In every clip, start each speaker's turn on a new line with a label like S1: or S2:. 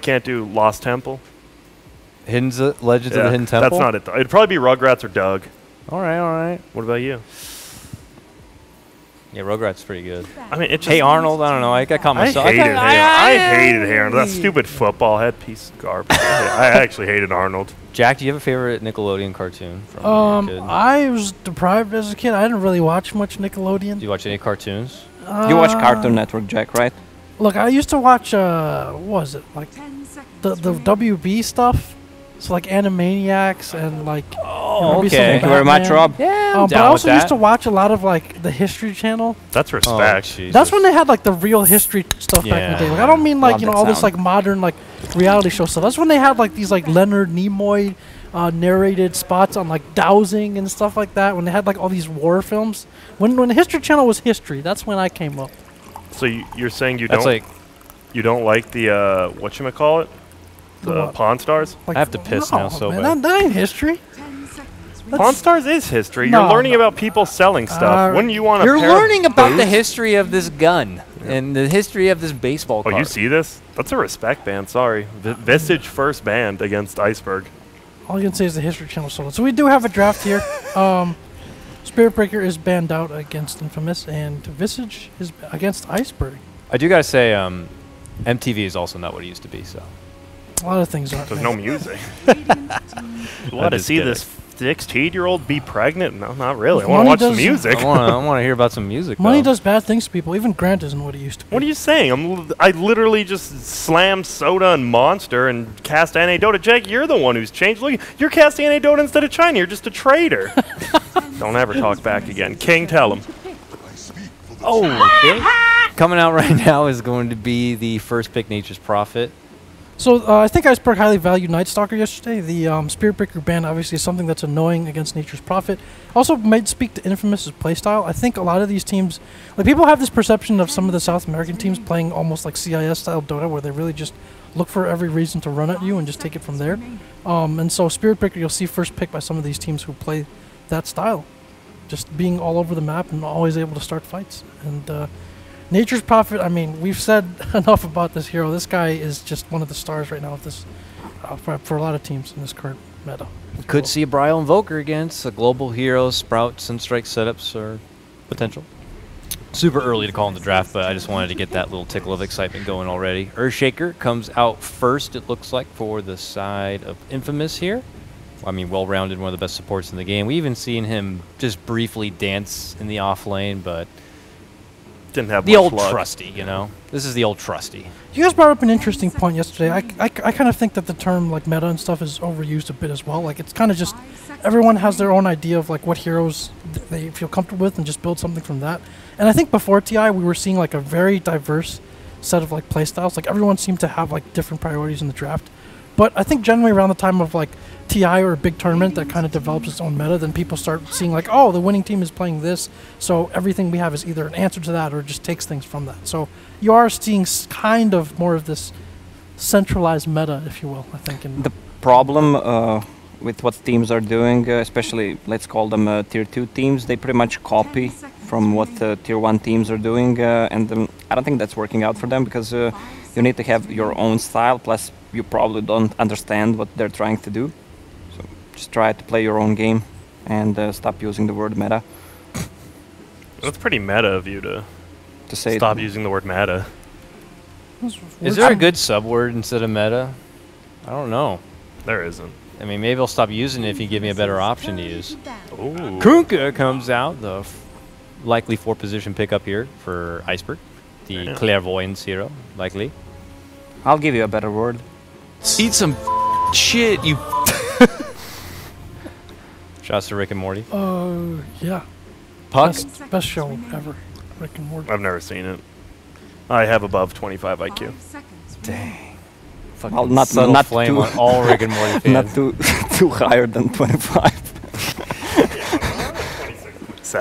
S1: can't do Lost Temple.
S2: Legends of the Hidden Temple?
S1: That's not it, though. It'd probably be Rugrats or Doug.
S2: All right, all right.
S1: What about you?
S2: Yeah, Rugrats pretty good.
S1: I mean, it's
S2: Hey Arnold, I don't know. I caught myself.
S1: I hated Hey Arnold. That stupid football head piece of garbage. I actually hated Arnold.
S2: Jack, do you have a favorite Nickelodeon cartoon from your kid?
S3: I was deprived as a kid. I didn't really watch much Nickelodeon.
S2: Do you watch any cartoons?
S4: You watch Cartoon Network, Jack, right?
S3: Look, I used to watch, what was it? Like, the WB stuff. So, like, Animaniacs and, like...
S2: Oh, okay.
S4: Thank you very much, Rob.
S2: Yeah,
S3: but I also used to watch a lot of, like, the History Channel.
S1: That's respect.
S2: Oh,
S3: that's when they had, like, the real history stuff back in the day. Like, I don't mean, like, all this, like, modern, like, reality show stuff. That's when they had, like, these, like, Leonard Nimoy narrated spots on, like, dowsing and stuff like that. When they had, like, all these war films. When the History Channel was history, that's when I came up.
S1: So you're saying you don't like the, whatchamacallit? The Pawn Stars?
S2: Like, I have to piss now so bad.
S3: That ain't history.
S1: Pawn Stars is history. You're learning about people selling stuff. Wouldn't you want to?
S2: You're learning about the history of this gun and the history of this baseball card.
S1: Oh, you see this? That's a respect ban. Sorry, Visage first banned against Iceberg.
S3: All you can say is the History Channel sold it. So we do have a draft here. Spirit Breaker is banned out against Infamous, and Visage is against Iceberg.
S2: I do gotta say, MTV is also not what it used to be. So
S3: a lot of things aren't.
S1: There's no music. What to see this 16-year-old be pregnant? No, not really. I want to watch some music.
S2: I want to hear about some music.
S3: Money does bad things to people. Even Grant isn't what he used to be.
S1: What are you saying? I literally just slammed Soda and Monster and cast Anecdota. Jack, you're the one who's changed. Look, you're casting Anecdota instead of China. You're just a traitor. Don't ever talk back again. King, tell him.
S2: Oh, okay. Coming out right now is going to be the first pick, Nature's Prophet.
S3: So I think Iceberg highly valued Night Stalker yesterday. The Spirit Breaker ban obviously is something that's annoying against Nature's Prophet. Also might speak to Infamous's playstyle. I think a lot of these teams, like people have this perception of some of the South American teams playing almost like CIS-style Dota, where they really just look for every reason to run at you and just take it from there. And so Spirit Breaker, you'll see first pick by some of these teams who play that style. Just being all over the map and always able to start fights. And Nature's Prophet, I mean, we've said enough about this hero. This guy is just one of the stars right now of this, for a lot of teams in this current meta.
S2: Could see a Brile Invoker against a global hero. Sprout, Sunstrike setups are potential. Super early to call in the draft, but I just wanted to get that little tickle of excitement going already. Earthshaker comes out first, it looks like, for the side of Infamous here. I mean, well-rounded, one of the best supports in the game. We even seen him just briefly dance in the off lane, but
S1: didn't have
S2: the
S1: much
S2: old
S1: luck.
S2: trusty, you know. This is the old trusty.
S3: You guys brought up an interesting point yesterday. I kind of think that the term like meta and stuff is overused a bit as well. Like it's kind of just everyone has their own idea of like what heroes they feel comfortable with and just build something from that. And I think before TI we were seeing like a very diverse set of like playstyles. Like everyone seemed to have like different priorities in the draft. But I think generally around the time of like TI or a big tournament that kind of develops its own meta, then people start seeing like, oh, the winning team is playing this, so everything we have is either an answer to that or just takes things from that. So you are seeing kind of more of this centralized meta, if you will, I think.
S4: The problem with what teams are doing, especially let's call them tier 2 teams, they pretty much copy from what tier 1 teams are doing, and I don't think that's working out for them because you need to have your own style, plus you probably don't understand what they're trying to do. So just try to play your own game and stop using the word meta.
S1: That's pretty meta of you to
S4: say
S1: stop using the word meta.
S2: Is there a good subword instead of meta? I don't know.
S1: There isn't.
S2: I mean, maybe I'll stop using it if you give me a better option to use.
S1: Ooh.
S2: Kunkka comes out, the likely 4-position pickup here for Iceberg. The Clairvoyance hero, likely.
S4: I'll give you a better word.
S2: Eat some shit, you. Shouts to Rick and Morty.
S3: Yeah.
S2: Puck?
S3: Best show ever. Rick and Morty.
S1: I've never seen it. I have above 25 IQ.
S2: Dang.
S4: Well, not
S2: flame
S4: too
S2: on all Rick and Morty fans.
S4: Not too higher than 25.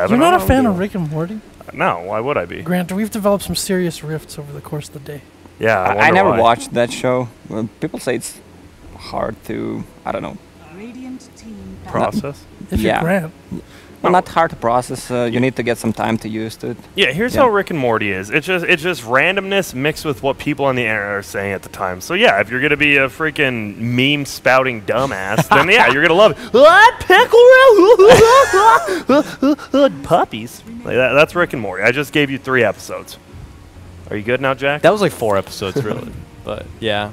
S3: You're not a fan of Rick and Morty?
S1: No, why would I be?
S3: Grant, we've developed some serious rifts over the course of the day.
S1: Yeah,
S4: I never watched that show. Well, people say it's hard to, I don't know.
S1: Process?
S3: If you're Grant.
S4: Well, not hard to process. You need to get some time to use it.
S1: Yeah, here's how Rick and Morty is. It's just randomness mixed with what people on the internet are saying at the time. So yeah, if you're gonna be a freaking meme spouting dumbass, then yeah, you're gonna love it. What pickle puppies? Like that's Rick and Morty. I just gave you 3 episodes. Are you good now, Jack?
S2: That was like 4 episodes, really. But yeah.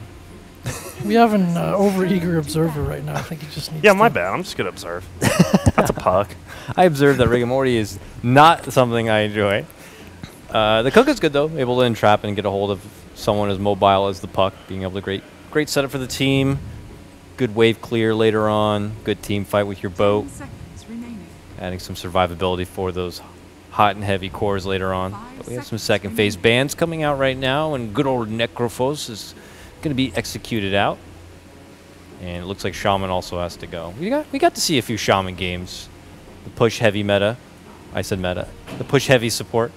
S3: We have an over-eager observer right now. I think he just needs
S1: Yeah,
S3: to
S1: my bad. I'm just gonna observe. That's a puck.
S2: I observed that Rick and Morty is not something I enjoy. The cook is good, though. Able to entrap and get a hold of someone as mobile as the puck. Being able to great setup for the team. Good wave clear later on. Good team fight with your boat. Adding some survivability for those hot and heavy cores later on. But we have some second phase bans coming out right now, and good old Necrophos is going to be executed out. And it looks like Shaman also has to go. We got to see a few Shaman games. The push heavy meta. I said meta. The push heavy support.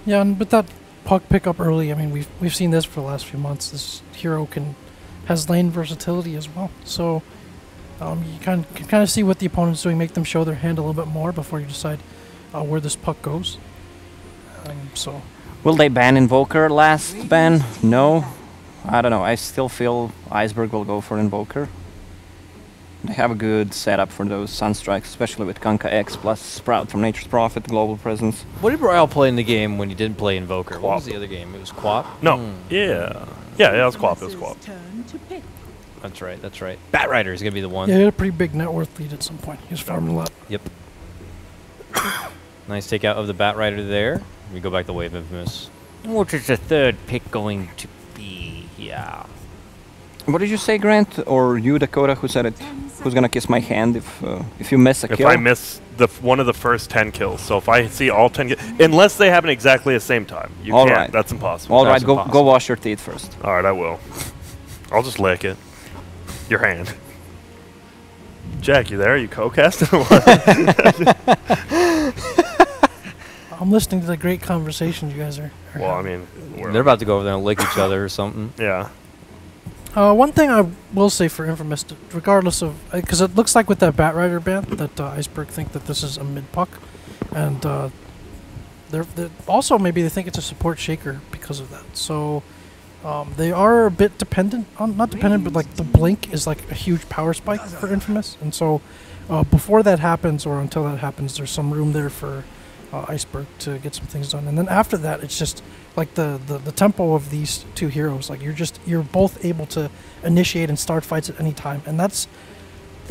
S3: Yeah, and with that puck pickup early, I mean, we've seen this for the last few months. This hero has lane versatility as well. So you can kind of see what the opponent's doing, make them show their hand a little bit more before you decide where this puck goes. So.
S4: Will they ban Invoker last ban? No. I don't know. I still feel Iceberg will go for Invoker. They have a good setup for those Sunstrikes, especially with Kanka X plus Sprout from Nature's Prophet, Global Presence.
S2: What did Royale play in the game when you didn't play Invoker? What was the other game? It was Quap?
S1: No. Yeah, it was Quap. It was Quap.
S2: That's right, that's right. Batrider is going to be the one.
S3: Yeah, he had a pretty big net worth lead at some point. He was farming a lot.
S2: Yep. Nice takeout of the Batrider there. We go back to Wave Infamous. What is the 3rd pick going to be? Yeah.
S4: What did you say, Grant? Or you, Dakota, who said it? Who's gonna kiss my hand if you miss a kill?
S1: If I miss one of the first 10 kills. So if I see all 10 unless they happen exactly at the same time. You
S4: all
S1: can't.
S4: right.
S1: That's impossible.
S4: All right, go wash your teeth first.
S1: All right, I will. I'll just lick it. Your hand. Jack, you there? Are you co-casting or what?
S3: I'm listening to the great conversations you guys are
S1: well, I
S3: having.
S1: mean,
S2: They're about to go over there and lick each other or something.
S1: Yeah.
S3: One thing I will say for Infamous, regardless of... Because it looks like with that Batrider ban that Iceberg think that this is a mid-puck. And they're also maybe they think it's a support shaker because of that. So they are a bit dependent on... Not dependent, but like the blink is like a huge power spike for Infamous. And so before that happens or until that happens, there's some room there for Iceberg to get some things done. And then after that, it's just... like the tempo of these two heroes, like you're both able to initiate and start fights at any time, and that's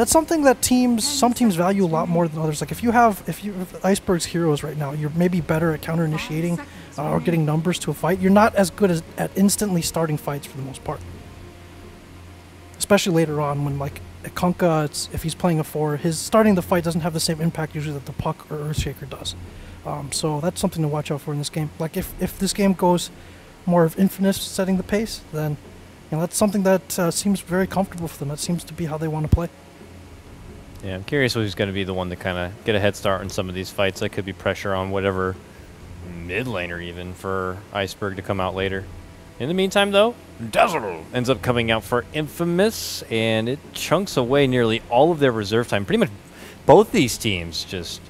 S3: something that some teams value a lot more than others. Like if you have Iceberg's heroes right now, you're maybe better at counter initiating or getting numbers to a fight. You're not as good at instantly starting fights for the most part, especially later on when like at Kanka, if he's playing a 4, his starting the fight doesn't have the same impact usually that the puck or Earthshaker does. So that's something to watch out for in this game. Like if this game goes more of Infamous setting the pace, then that's something that seems very comfortable for them. That seems to be how they want to play.
S2: Yeah, I'm curious who's going to be the one to kind of get a head start in some of these fights. That could be pressure on whatever mid laner even for Iceberg to come out later. In the meantime, though, Dazzle ends up coming out for Infamous, and it chunks away nearly all of their reserve time. Pretty much both these teams just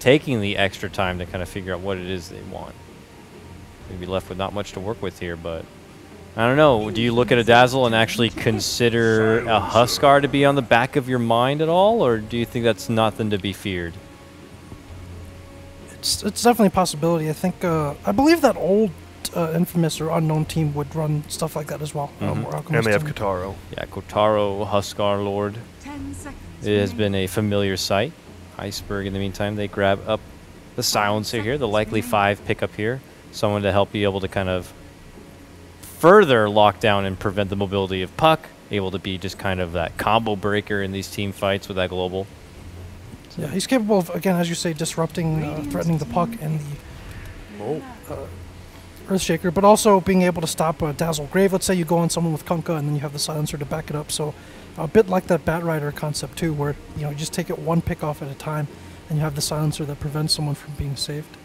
S2: taking the extra time to kind of figure out what it is they want. We'd be left with not much to work with here, but I don't know. Do you look at a Dazzle and actually consider a Huskar to be on the back of your mind at all, or do you think that's nothing to be feared?
S3: It's definitely a possibility. I think I believe that old Infamous or Unknown team would run stuff like that as well.
S1: And they have Kotaro.
S2: Yeah, Kotaro, Huskar Lord. It has been a familiar sight. Iceberg, in the meantime, they grab up the silencer here, the likely 5 pickup here. Someone to help be able to kind of further lock down and prevent the mobility of puck. Able to be just kind of that combo breaker in these team fights with that global.
S3: So yeah, he's capable of, again, as you say, disrupting, threatening the puck and the Earthshaker, but also being able to stop a Dazzle Grave. Let's say you go on someone with Kunkka and then you have the silencer to back it up. So a bit like that Batrider concept too, where you just take it one pick off at a time and you have the silencer that prevents someone from being saved.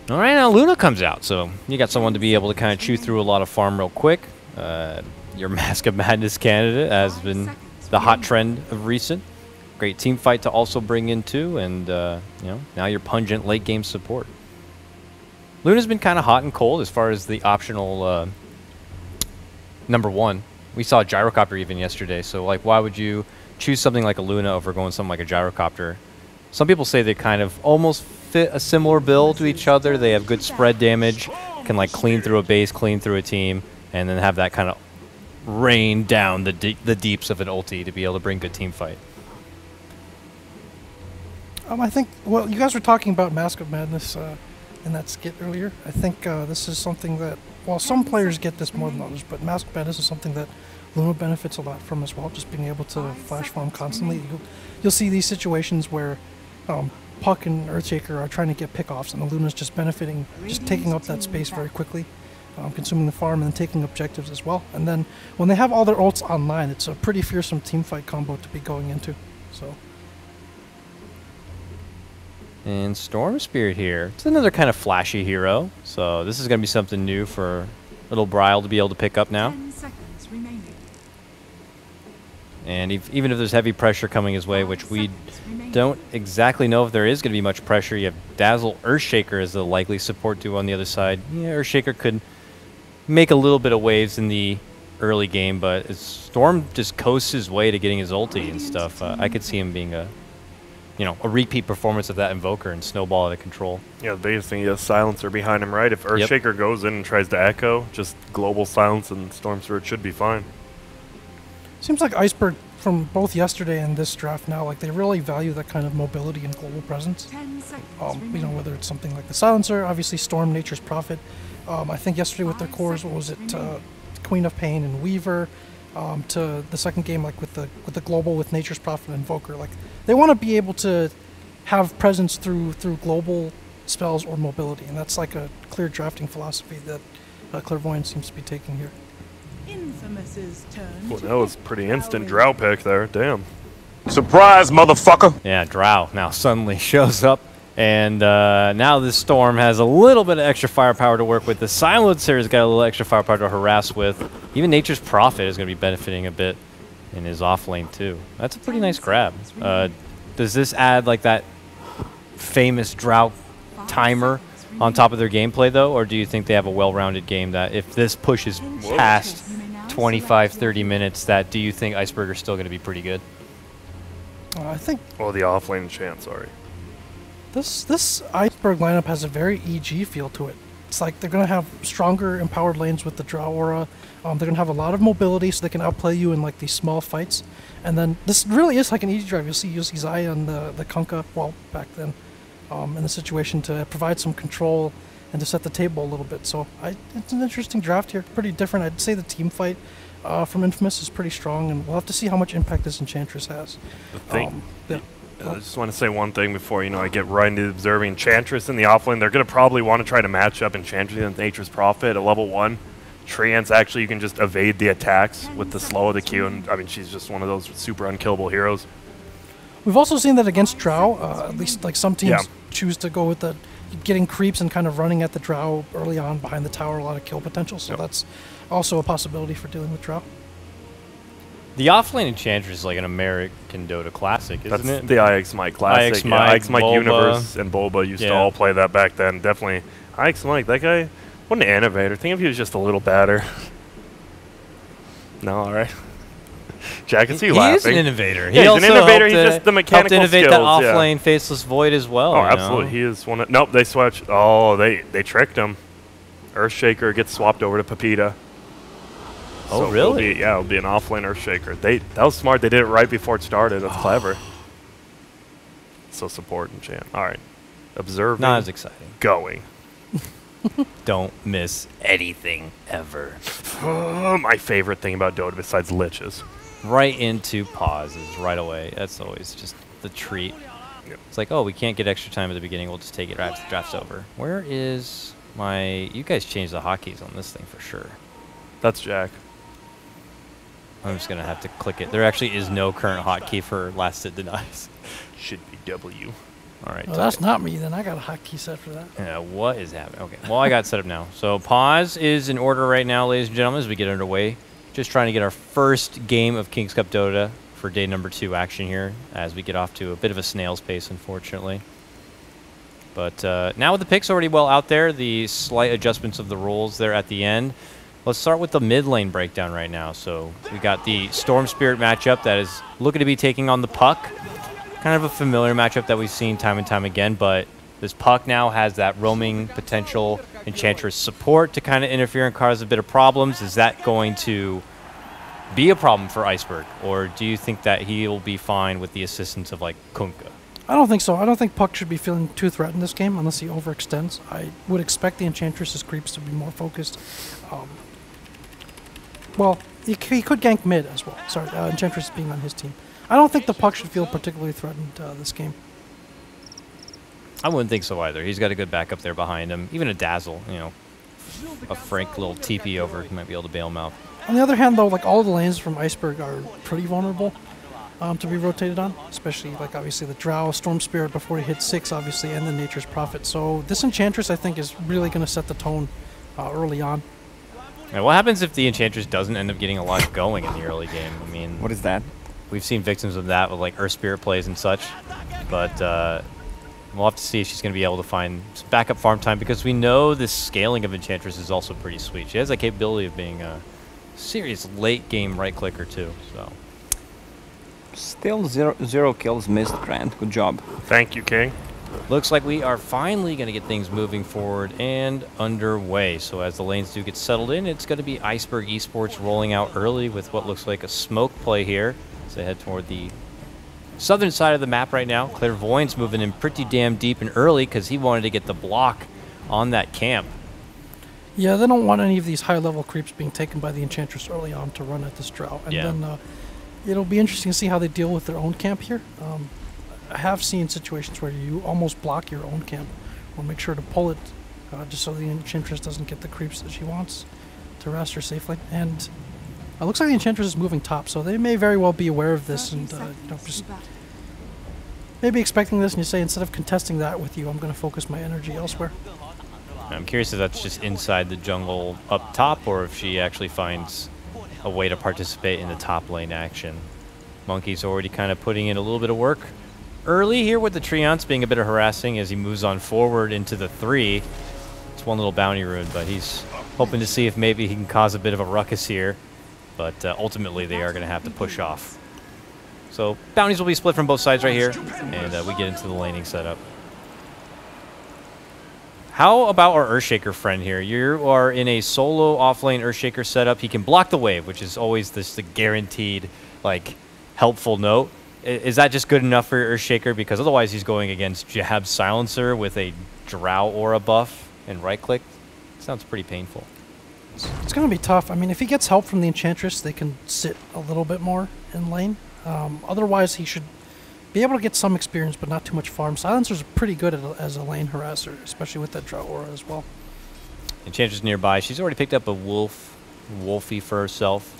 S2: All right, now Luna comes out, so you got someone to be able to kind of chew through a lot of farm real quick. Your Mask of Madness candidate has been the hot trend of recent. Great team fight to also bring in too, and now your pungent late game support. Luna's been kind of hot and cold as far as the optional number 1. We saw a gyrocopter even yesterday, so like why would you choose something like a Luna over going something like a gyrocopter? Some people say they kind of almost fit a similar build to each other. They have good spread damage, can like clean through a base, clean through a team, and then have that kind of rain down the deeps of an ulti to be able to bring good team fight.
S3: I think, well, you guys were talking about Mask of Madness in that skit earlier. I think this is something that, well, some players get this more than others, but Mask of Madness is something that Luna benefits a lot from as well, just being able to flash farm constantly. You'll see these situations where Puck and Earthshaker are trying to get pickoffs, and the Luna's just benefiting, just taking up that space very quickly, consuming the farm, and then taking objectives as well. And then when they have all their ults online, it's a pretty fearsome team fight combo to be going into. So.
S2: And Storm Spirit here. It's another kind of flashy hero, so this is going to be something new for little Bryle to be able to pick up now.
S5: 10 seconds remaining.
S2: And even if there's heavy pressure coming his way, which we don't exactly know if there is going to be much pressure, you have Dazzle Earthshaker as the likely support duo on the other side. Yeah, Earthshaker could make a little bit of waves in the early game, but as Storm just coasts his way to getting his ulti and stuff, I could see him being a repeat performance of that Invoker and snowball out of control.
S1: Yeah, the biggest thing is Silencer behind him, right? If Earthshaker goes in and tries to echo, just global silence and Storm Spirit should be fine.
S3: Seems like Iceberg, from both yesterday and this draft now, like they really value that kind of mobility and global presence.
S5: 10 seconds
S3: Whether it's something like the Silencer, obviously Storm, Nature's Prophet. I think yesterday with their cores, what was it, Queen of Pain and Weaver, to the second game, like with the global with Nature's Prophet and Invoker. Like they want to be able to have presence through global spells or mobility, and that's like a clear drafting philosophy that Clairvoyant seems to be taking here.
S5: Infamous's turn.
S1: Well, that was pretty instant Drow pick there. Damn.
S6: Surprise, motherfucker!
S2: Yeah, Drow now suddenly shows up, and now this Storm has a little bit of extra firepower to work with. The Silencer's got a little extra firepower to harass with. Even Nature's Prophet is going to be benefiting a bit in his off lane too. That's a pretty nice grab. Does this add like that famous Drow timer on top of their gameplay though, or do you think they have a well-rounded game that if this pushes past 25-30 minutes, that do you think Iceberg are still going to be pretty good?
S3: I think.
S1: Well, the off lane chant, sorry.
S3: This Iceberg lineup has a very EG feel to it. It's like they're going to have stronger empowered lanes with the Drow aura. They're going to have a lot of mobility so they can outplay you in like these small fights. And then this really is like an EG drive. You'll see Zaya and the Kunkka, well, back then, in the situation to provide some control and to set the table a little bit. So it's an interesting draft here. Pretty different. I'd say the team fight from Infamous is pretty strong, and we'll have to see how much impact this Enchantress has.
S1: The thing. I just want to say one thing before I get right into observing Enchantress in the offlane. They're going to probably want to try to match up Enchantress against Nature's Prophet at level 1. Treants, actually, you can just evade the attacks with the slow of the Q, and I mean, she's just one of those super unkillable heroes.
S3: We've also seen that against Drow, at least like some teams choose to go with the getting creeps and kind of running at the Drow early on behind the tower, a lot of kill potential, so that's also a possibility for dealing with Drow.
S2: The offlane Enchantress is like an American Dota classic, isn't it?
S1: The IX Mike classic. IX Mike Universe and Boba used to all play that back then. Definitely. IX Mike, that guy, what an innovator. Think if he was just a little badder. No, all right. Jack, I see you laughing.
S2: He is an innovator.
S1: Yeah, he's an innovator. He's just the mechanical
S2: helped innovate
S1: skills.
S2: That offlane Faceless Void as well.
S1: Oh, absolutely. He is one of... Nope, they switched. Oh, they tricked him. Earthshaker gets swapped over to Pepita.
S2: Oh, really?
S1: It'll be an offlane Earthshaker. That was smart. They did it right before it started. That's clever. So support and chant. All right. Observing.
S2: Not as exciting.
S1: Going.
S2: Don't miss anything ever.
S1: My favorite thing about Dota besides liches.
S2: Right into pauses right away. That's always just the treat.
S1: Yep.
S2: It's like, oh, we can't get extra time at the beginning. We'll just take it right after the draft's over. Where is my... You guys changed the hotkeys on this thing for sure.
S1: That's Jack.
S2: I'm just going to have to click it. There actually is no current hotkey for last hit denies.
S1: Should be W.
S2: All right.
S3: Well, that's not me, then. I got a hotkey set for that.
S2: Yeah, what is happening? Okay. Well, I got it set up now. So pause is in order right now, ladies and gentlemen, as we get underway. Just trying to get our first game of King's Cup Dota for day number 2 action here as we get off to a bit of a snail's pace, unfortunately. But now with the picks already well out there, the slight adjustments of the rules there at the end, let's start with the mid lane breakdown right now. So we got the Storm Spirit matchup that is looking to be taking on the Puck. Kind of a familiar matchup that we've seen time and time again, but this Puck now has that roaming potential Enchantress support to kind of interfere and cause a bit of problems. Is that going to be a problem for Iceberg, or do you think that he'll be fine with the assistance of like Kunkka?
S3: I don't think so. I don't think Puck should be feeling too threatened this game unless he overextends. I would expect the Enchantress's creeps to be more focused. Well, he could gank mid as well. Sorry, Enchantress being on his team. I don't think the Puck should feel particularly threatened this game.
S2: I wouldn't think so either. He's got a good backup there behind him. Even a Dazzle, you know, a frank little TP over, he might be able to bail him out.
S3: On the other hand, though, like all the lanes from Iceberg are pretty vulnerable to be rotated on, especially like obviously the Drow, Storm Spirit before he hits 6, obviously, and the Nature's Prophet. So this Enchantress, I think, is really going to set the tone early on.
S2: And what happens if the Enchantress doesn't end up getting a lot going in the early game? I mean,
S4: What is that?
S2: we've seen victims of that with like Earth Spirit plays and such, but we'll have to see if she's going to be able to find some backup farm time, because we know this scaling of Enchantress is also pretty sweet. She has that capability of being a serious late game right clicker too. So
S4: Still zero kills missed, Grant. Good job.
S1: Thank you, King.
S2: looks like we are finally going to get things moving forward and underway. So as the lanes do get settled in, it's going to be Iceberg Esports rolling out early with what looks like a smoke play here as they head toward the southern side of the map right now. Clairvoyant's moving in pretty damn deep and early because he wanted to get the block on that camp.
S3: Yeah, they don't want any of these high-level creeps being taken by the Enchantress early on to run at this Drow. And then it'll be interesting to see how they deal with their own camp here. I have seen situations where you almost block your own camp or make sure to pull it just so the Enchantress doesn't get the creeps that she wants to harass her safely. And it looks like the Enchantress is moving top, so they may very well be aware of this and just maybe expecting this, and you say, instead of contesting that with you, I'm going to focus my energy elsewhere.
S2: I'm curious if that's just inside the jungle up top, or if she actually finds a way to participate in the top lane action. Monkey's already kind of putting in a little bit of work early here with the Treants being a bit of harassing as he moves on forward into the 3. It's one little bounty rune, but he's hoping to see if maybe he can cause a bit of a ruckus here. But ultimately, they are going to have to push off. So bounties will be split from both sides right here, and we get into the laning setup. How about our Earthshaker friend here? You are in a solo offlane Earthshaker setup. He can block the wave, which is always the guaranteed, like, helpful note. Is that just good enough for your Earthshaker? Because otherwise he's going against Jab's Silencer with a Drow Aura buff and right-click. Sounds pretty painful.
S3: It's going to be tough. I mean, if he gets help from the Enchantress, they can sit a little bit more in lane. Otherwise, he should be able to get some experience, but not too much farm. Silencer's pretty good as a lane harasser, especially with that Drow Aura as well.
S2: Enchantress nearby. She's already picked up a Wolfie for herself.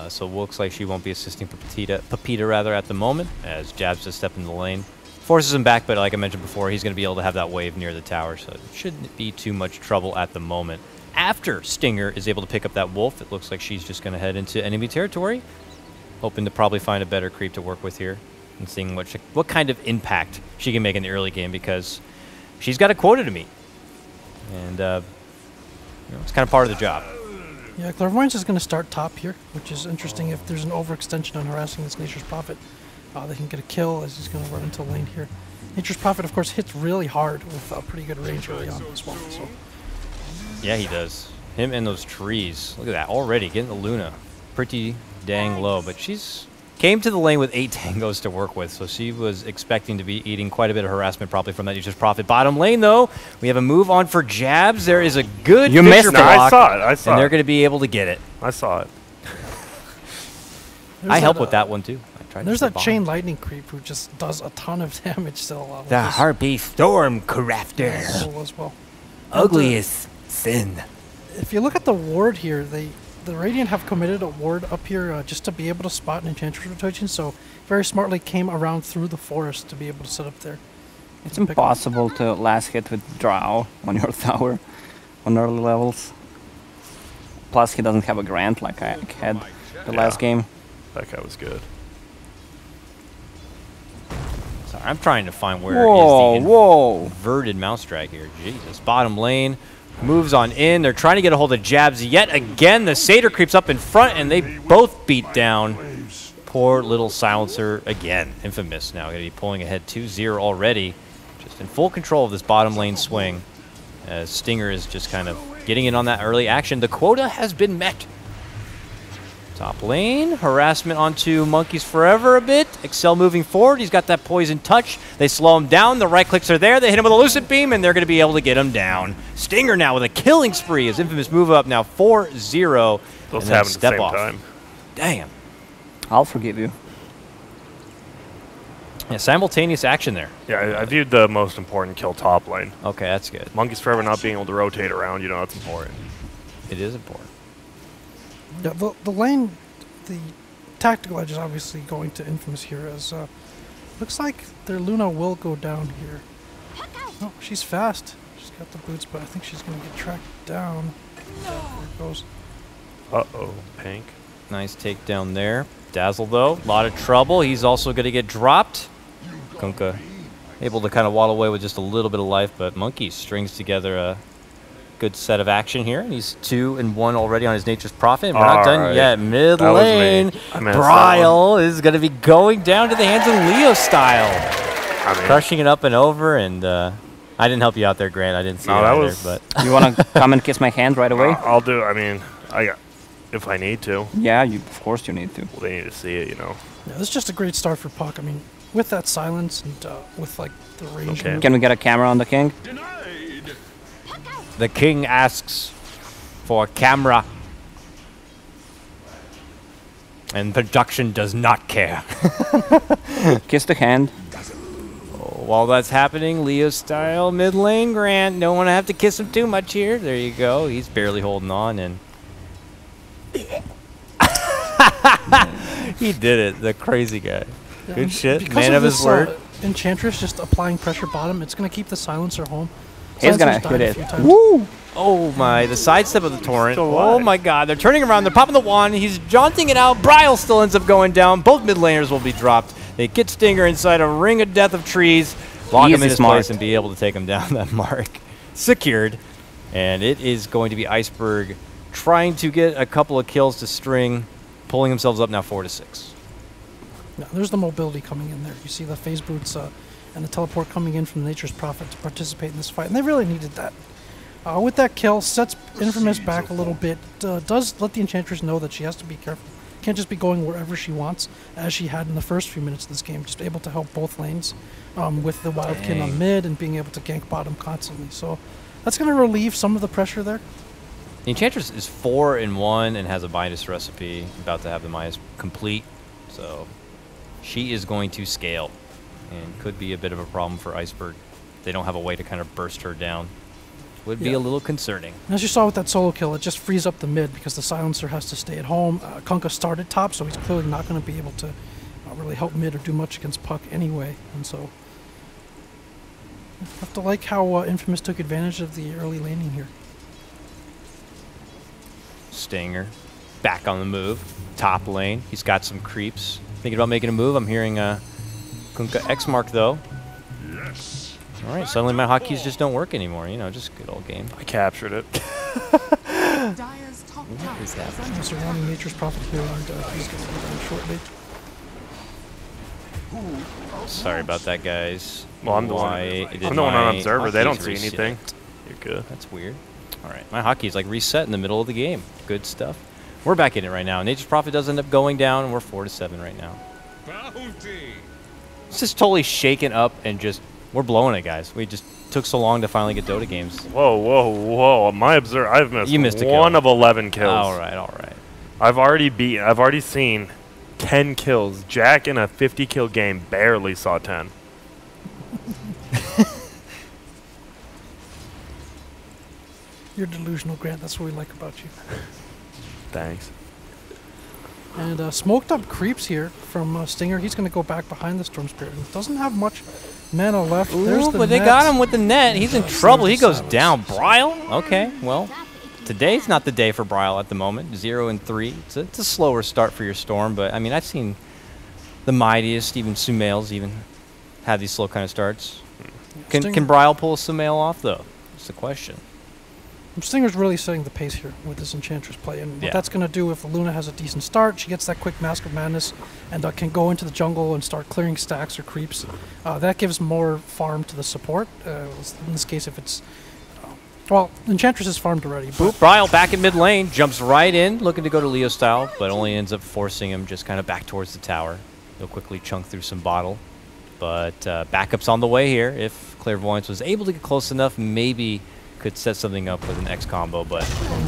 S2: So it looks like she won't be assisting Pepita rather at the moment, as Jab's just stepping in the lane. Forces him back, but like I mentioned before, he's going to be able to have that wave near the tower, so it shouldn't be too much trouble at the moment. After Stinger is able to pick up that Wolf, it looks like she's just going to head into enemy territory, hoping to probably find a better creep to work with here and seeing what kind of impact she can make in the early game, because she's got a quota to meet. And it's kind of part of the job.
S3: Yeah, Clairvoyance is going to start top here, which is interesting. If there's an overextension on harassing this Nature's Prophet, they can get a kill as he's going to run into lane here. Nature's Prophet, of course, hits really hard with pretty good range early on as well. So.
S2: Yeah, he does. Him and those trees. Look at that, already getting the Luna pretty dang low, but she's came to the lane with 8 tangos to work with, so she was expecting to be eating quite a bit of harassment probably from that Nature's Prophet. Bottom lane, though, we have a move on for Jabs. There is a good
S1: You missed it.
S2: block,
S1: I saw it.
S2: and they're going to be able to get it.
S1: I saw it.
S2: I helped with that one, too.
S3: There's that Chain Lightning creep who just does a ton of damage still.
S7: The Harpy Storm Crafter.
S3: As well.
S7: Ugliest sin.
S3: If you look at the ward here, the Radiant have committed a ward up here just to be able to spot an Enchantress rotation, so very smartly came around through the forest to be able to set up there.
S4: It's impossible to last hit with Drow on your tower on early levels. Plus, he doesn't have a Grant like I had the last game.
S1: That guy was good.
S2: I'm trying to find where
S4: Whoa,
S2: is the
S4: whoa.
S2: inverted mouse drag here. Jesus. Bottom lane moves on in. They're trying to get a hold of jabs yet again. The Satyr creeps up in front, and they both beat down poor little Silencer again. Infamous now going to be pulling ahead 2-0 already. Just in full control of this bottom lane swing. As Stinger is just kind of getting in on that early action. The quota has been met. Top lane, harassment onto Monkeys Forever a bit. Excel moving forward, he's got that poison touch. They slow him down, the right clicks are there. They hit him with a Lucid Beam, and they're going to be able to get him down. Stinger now with a killing spree as Infamous move up now 4-0.
S1: Those
S2: and then
S1: happen at the
S2: step
S1: same
S2: off.
S1: time.
S2: Damn.
S4: I'll forgive you.
S2: Yeah, simultaneous action there.
S1: Yeah, I viewed the most important kill top lane.
S2: Okay, that's good.
S1: Monkeys Forever not being able to rotate around, you know, that's important.
S2: It is important.
S3: Yeah, the lane, the tactical edge is obviously going to Infamous here as looks like their Luna will go down here. Oh, she's fast. She's got the boots, but I think she's going to get tracked down. There it goes.
S1: Uh-oh, Pink.
S2: Nice takedown there. Dazzle, though, a lot of trouble. He's also going to get dropped. Kunkka able to kind of waddle away with just a little bit of life, but Monkey strings together a good set of action here. And he's 2-1 already on his Nature's Prophet. And we're not done yet. Mid
S1: That was me.
S2: lane,
S1: I missed that
S2: Bryle is going to be going down to the hands of Leo style.
S1: I mean,
S2: Crushing it up and over, and I didn't help you out there, Grant. I didn't see
S1: No,
S2: it
S1: that
S2: either,
S1: was-
S2: but
S4: You want to come and kiss my hand right away?
S1: I'll do, I mean, if I need to.
S4: Yeah, of course you need to.
S1: Well, they need to see it, you know.
S3: Yeah, this is just a great start for Puck. I mean, with that silence and with like the range.
S1: Okay.
S3: move.
S4: Can we get a camera on the king?
S2: the king asks for a camera. And production does not care.
S4: Kiss the hand.
S2: While that's happening, Leo style mid lane, Grant. Don't want to have to kiss him too much here. There you go. He's barely holding on, and he did it. The crazy guy.
S3: Yeah,
S2: Good shit.
S3: because
S2: Man of his
S3: this,
S2: word.
S3: Enchantress just applying pressure bottom. It's going to keep the silencer home.
S4: He's gonna
S3: Silencer's died
S4: hit
S3: a
S4: it.
S3: few times.
S4: Woo!
S2: Oh my, the sidestep of the torrent.
S1: Still
S2: Oh
S1: alive.
S2: my god, they're turning around, they're popping the wand, he's jaunting it out. Bryle still ends up going down. Both mid laners will be dropped. They get Stinger inside a ring of death of trees, lock him
S4: Easy
S2: in his
S4: smart.
S2: place and be able to take him down that mark. Secured. And it is going to be Iceberg trying to get a couple of kills to string, pulling themselves up now 4-6.
S3: Yeah, there's the mobility coming in there. You see the phase boots and the teleport coming in from Nature's Prophet to participate in this fight, and they really needed that. With that kill, sets Infamous back a little bit. Does let the Enchantress know that she has to be careful. Can't just be going wherever she wants, as she had in the first few minutes of this game. Just able to help both lanes with the Wildkin on mid and being able to gank bottom constantly. So that's going to relieve some of the pressure there.
S2: The Enchantress is 4-1 and has a Midas recipe, about to have the Midas complete. So she is going to scale and could be a bit of a problem for Iceberg. They don't have a way to kind of burst her down. Would be
S3: Yeah.
S2: a little concerning.
S3: And as you saw with that solo kill, it just frees up the mid because the silencer has to stay at home. Kunkka started top, so he's clearly not going to be able to really help mid or do much against Puck anyway. And so you have to like how Infamous took advantage of the early laning here.
S2: Stinger back on the move. Top lane. He's got some creeps. Thinking about making a move. I'm hearing Kunkka X mark though. All right, suddenly my hotkeys just don't work anymore. You know, just good old game.
S1: I captured it.
S5: Dyer's top tower
S2: is that?
S5: is under
S3: Surrounding Nature's Prophet here, and he's going to be done shortly.
S2: Sorry about that, guys.
S1: Well, I'm the one.
S2: Why did
S1: I'm the one on
S2: my
S1: observer. They don't
S2: hotkeys
S1: see
S2: reset?
S1: anything. You're good.
S2: That's weird. All right, my hotkey's like reset in the middle of the game. Good stuff. We're back in it right now. Nature's Prophet does end up going down, and we're 4-7 right now. It's just totally shaken up and just we're blowing it, guys. We just took so long to finally get Dota games.
S1: Whoa, whoa, whoa! My observer, I've missed,
S2: You missed a kill.
S1: 1 of 11 kills.
S2: All right, all right.
S1: I've already seen 10 kills. Jack in a 50 kill game barely saw 10.
S3: You're delusional, Grant. That's what we like about you.
S1: Thanks.
S3: And smoked up creeps here from Stinger. He's going to go back behind the Storm Spirit. He doesn't have much mana left. There's
S2: Ooh,
S3: the
S2: but they
S3: net.
S2: got him with the net. He's in
S3: Yes,
S2: trouble.
S3: there's
S2: He
S3: the
S2: goes
S3: silence.
S2: down. Bryle? Okay, well, today's not the day for Bryle at the moment. 0-3. It's a slower start for your Storm, but I mean, I've seen the mightiest, even Sumails, even have these slow kind of starts.
S3: Stinger-
S2: Can Bryle pull a Sumail off, though? That's the question.
S3: Stinger's really setting the pace here with this Enchantress play, and what that's going to do if Luna has a decent start, she gets that quick Mask of Madness, and can go into the jungle and start clearing stacks or creeps. That gives more farm to the support. In this case, if it's... well, Enchantress is farmed already.
S2: Boop, Bryle back in mid lane, jumps right in, looking to go to Leo style, but only ends up forcing him just kind of back towards the tower. He'll quickly chunk through some bottle, but backup's on the way here. If Clairvoyance was able to get close enough, maybe could set something up with an X combo, but...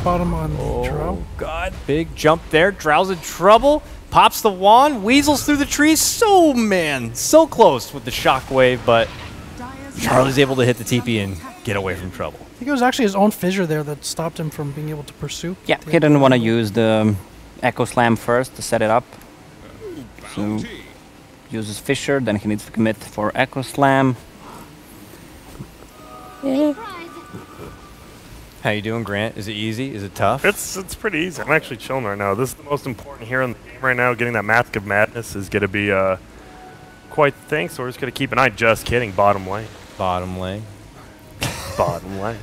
S3: Bottom on Drow.
S2: God, big jump there. Drow's in trouble. Pops the wand, weasels through the trees. So close with the shockwave, but Charlie's able to hit the TP and get away from trouble.
S3: I think it was actually his own fissure there that stopped him from being able to pursue.
S4: Yeah, he didn't want to use the Echo Slam first to set it up. So uses Fissure, then he needs to commit for Echo Slam.
S2: How you doing, Grant? Is it easy? Is it tough?
S1: It's pretty easy. I'm actually chilling right now. This is the most important here in the game right now. Getting that Mask of Madness is going to be quite the thing, so we're just going to keep an eye. Just kidding. Bottom lane.
S2: Bottom lane.
S1: Bottom lane.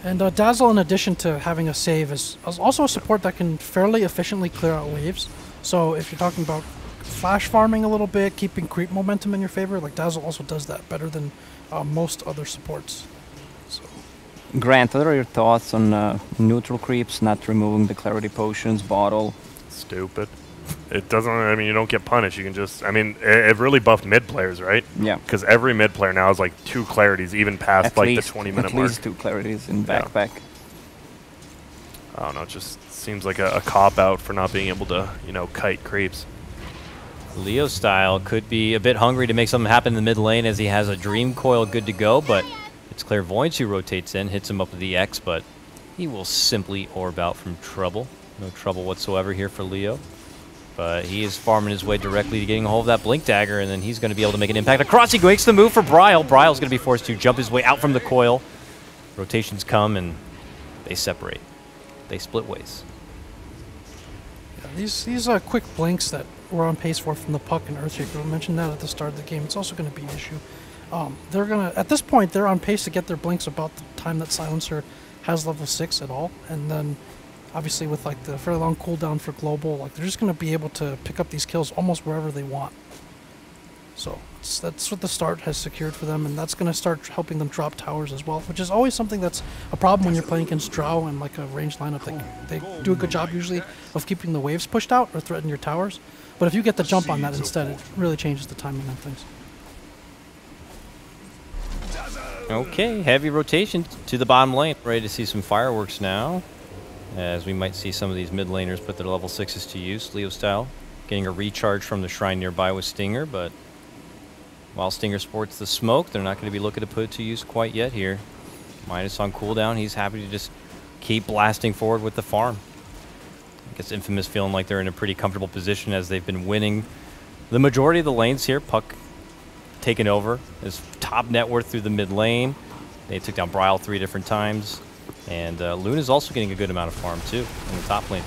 S3: And Dazzle, in addition to having a save, is also a support that can fairly efficiently clear out waves. So if you're talking about flash farming a little bit, keeping creep momentum in your favor, like Dazzle also does that better than most other supports. So.
S4: Grant, what are your thoughts on neutral creeps, not removing the clarity potions, bottle?
S1: Stupid. It doesn't, I mean, you don't get punished. You can just, I mean, it really buffed mid players, right?
S4: Yeah.
S1: Because every mid player now is like 2 clarities, even past
S4: At
S1: like
S4: least,
S1: the 20-minute
S4: at
S1: mark.
S4: least 2 clarities in back-back.
S1: I don't know, it just seems like a cop-out for not being able to, you know, kite creeps.
S2: Leo style could be a bit hungry to make something happen in the mid lane as he has a Dream Coil good to go, but it's Clairvoyance who rotates in, hits him up with the X, but he will simply orb out from trouble. No trouble whatsoever here for Leo. But he is farming his way directly to getting a hold of that Blink Dagger, and then he's going to be able to make an impact. Across he makes the move for Bryle. Bryle's going to be forced to jump his way out from the coil. Rotations come, and they separate. They split ways.
S3: Yeah, these quick blinks that we're on pace for from the Puck and Earthshaker, we mentioned that at the start of the game. It's also going to be an issue. They're going to, at this point, they're on pace to get their blinks about the time that Silencer has level 6 at all, and then obviously with like the fairly long cooldown for global, like they're just going to be able to pick up these kills almost wherever they want. So that's what the start has secured for them, and that's going to start helping them drop towers as well, which is always something that's a problem when you're playing against Drow and like a ranged lineup. They do a good job usually of keeping the waves pushed out or threaten your towers, but if you get the jump on that instead, it really changes the timing of things.
S2: Okay, heavy rotation to the bottom lane. Ready to see some fireworks now, as we might see some of these mid laners put their level 6s to use, Leo style. Getting a recharge from the shrine nearby with Stinger, but while Stinger sports the smoke, they're not going to be looking to put it to use quite yet here. Midas on cooldown, he's happy to just keep blasting forward with the farm. I guess Infamous feeling like they're in a pretty comfortable position as they've been winning the majority of the lanes here. Puck taken over his top net worth through the mid lane. They took down Bryle 3 different times. And Luna's also getting a good amount of farm too in the top lane.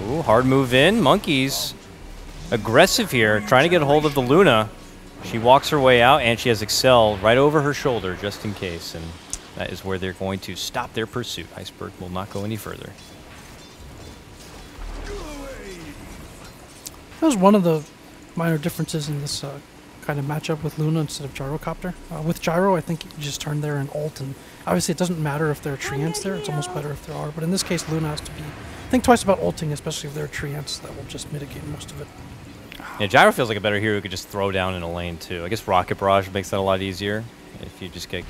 S2: Ooh, hard move in. Monkeys aggressive here, trying to get a hold of the Luna. She walks her way out, and she has Excel right over her shoulder just in case. And that is where they're going to stop their pursuit. Iceberg will not go any further.
S3: That was one of the minor differences in this kind of matchup with Luna instead of Gyrocopter. With Gyro, I think you just turn there and ult, and obviously it doesn't matter if there are treants there, it's almost better if there are, but in this case Luna has to think twice about ulting, especially if there are treants that will just mitigate most of it.
S2: Yeah, Gyro feels like a better hero who could just throw down in a lane too. I guess Rocket Barrage makes that a lot easier if you just get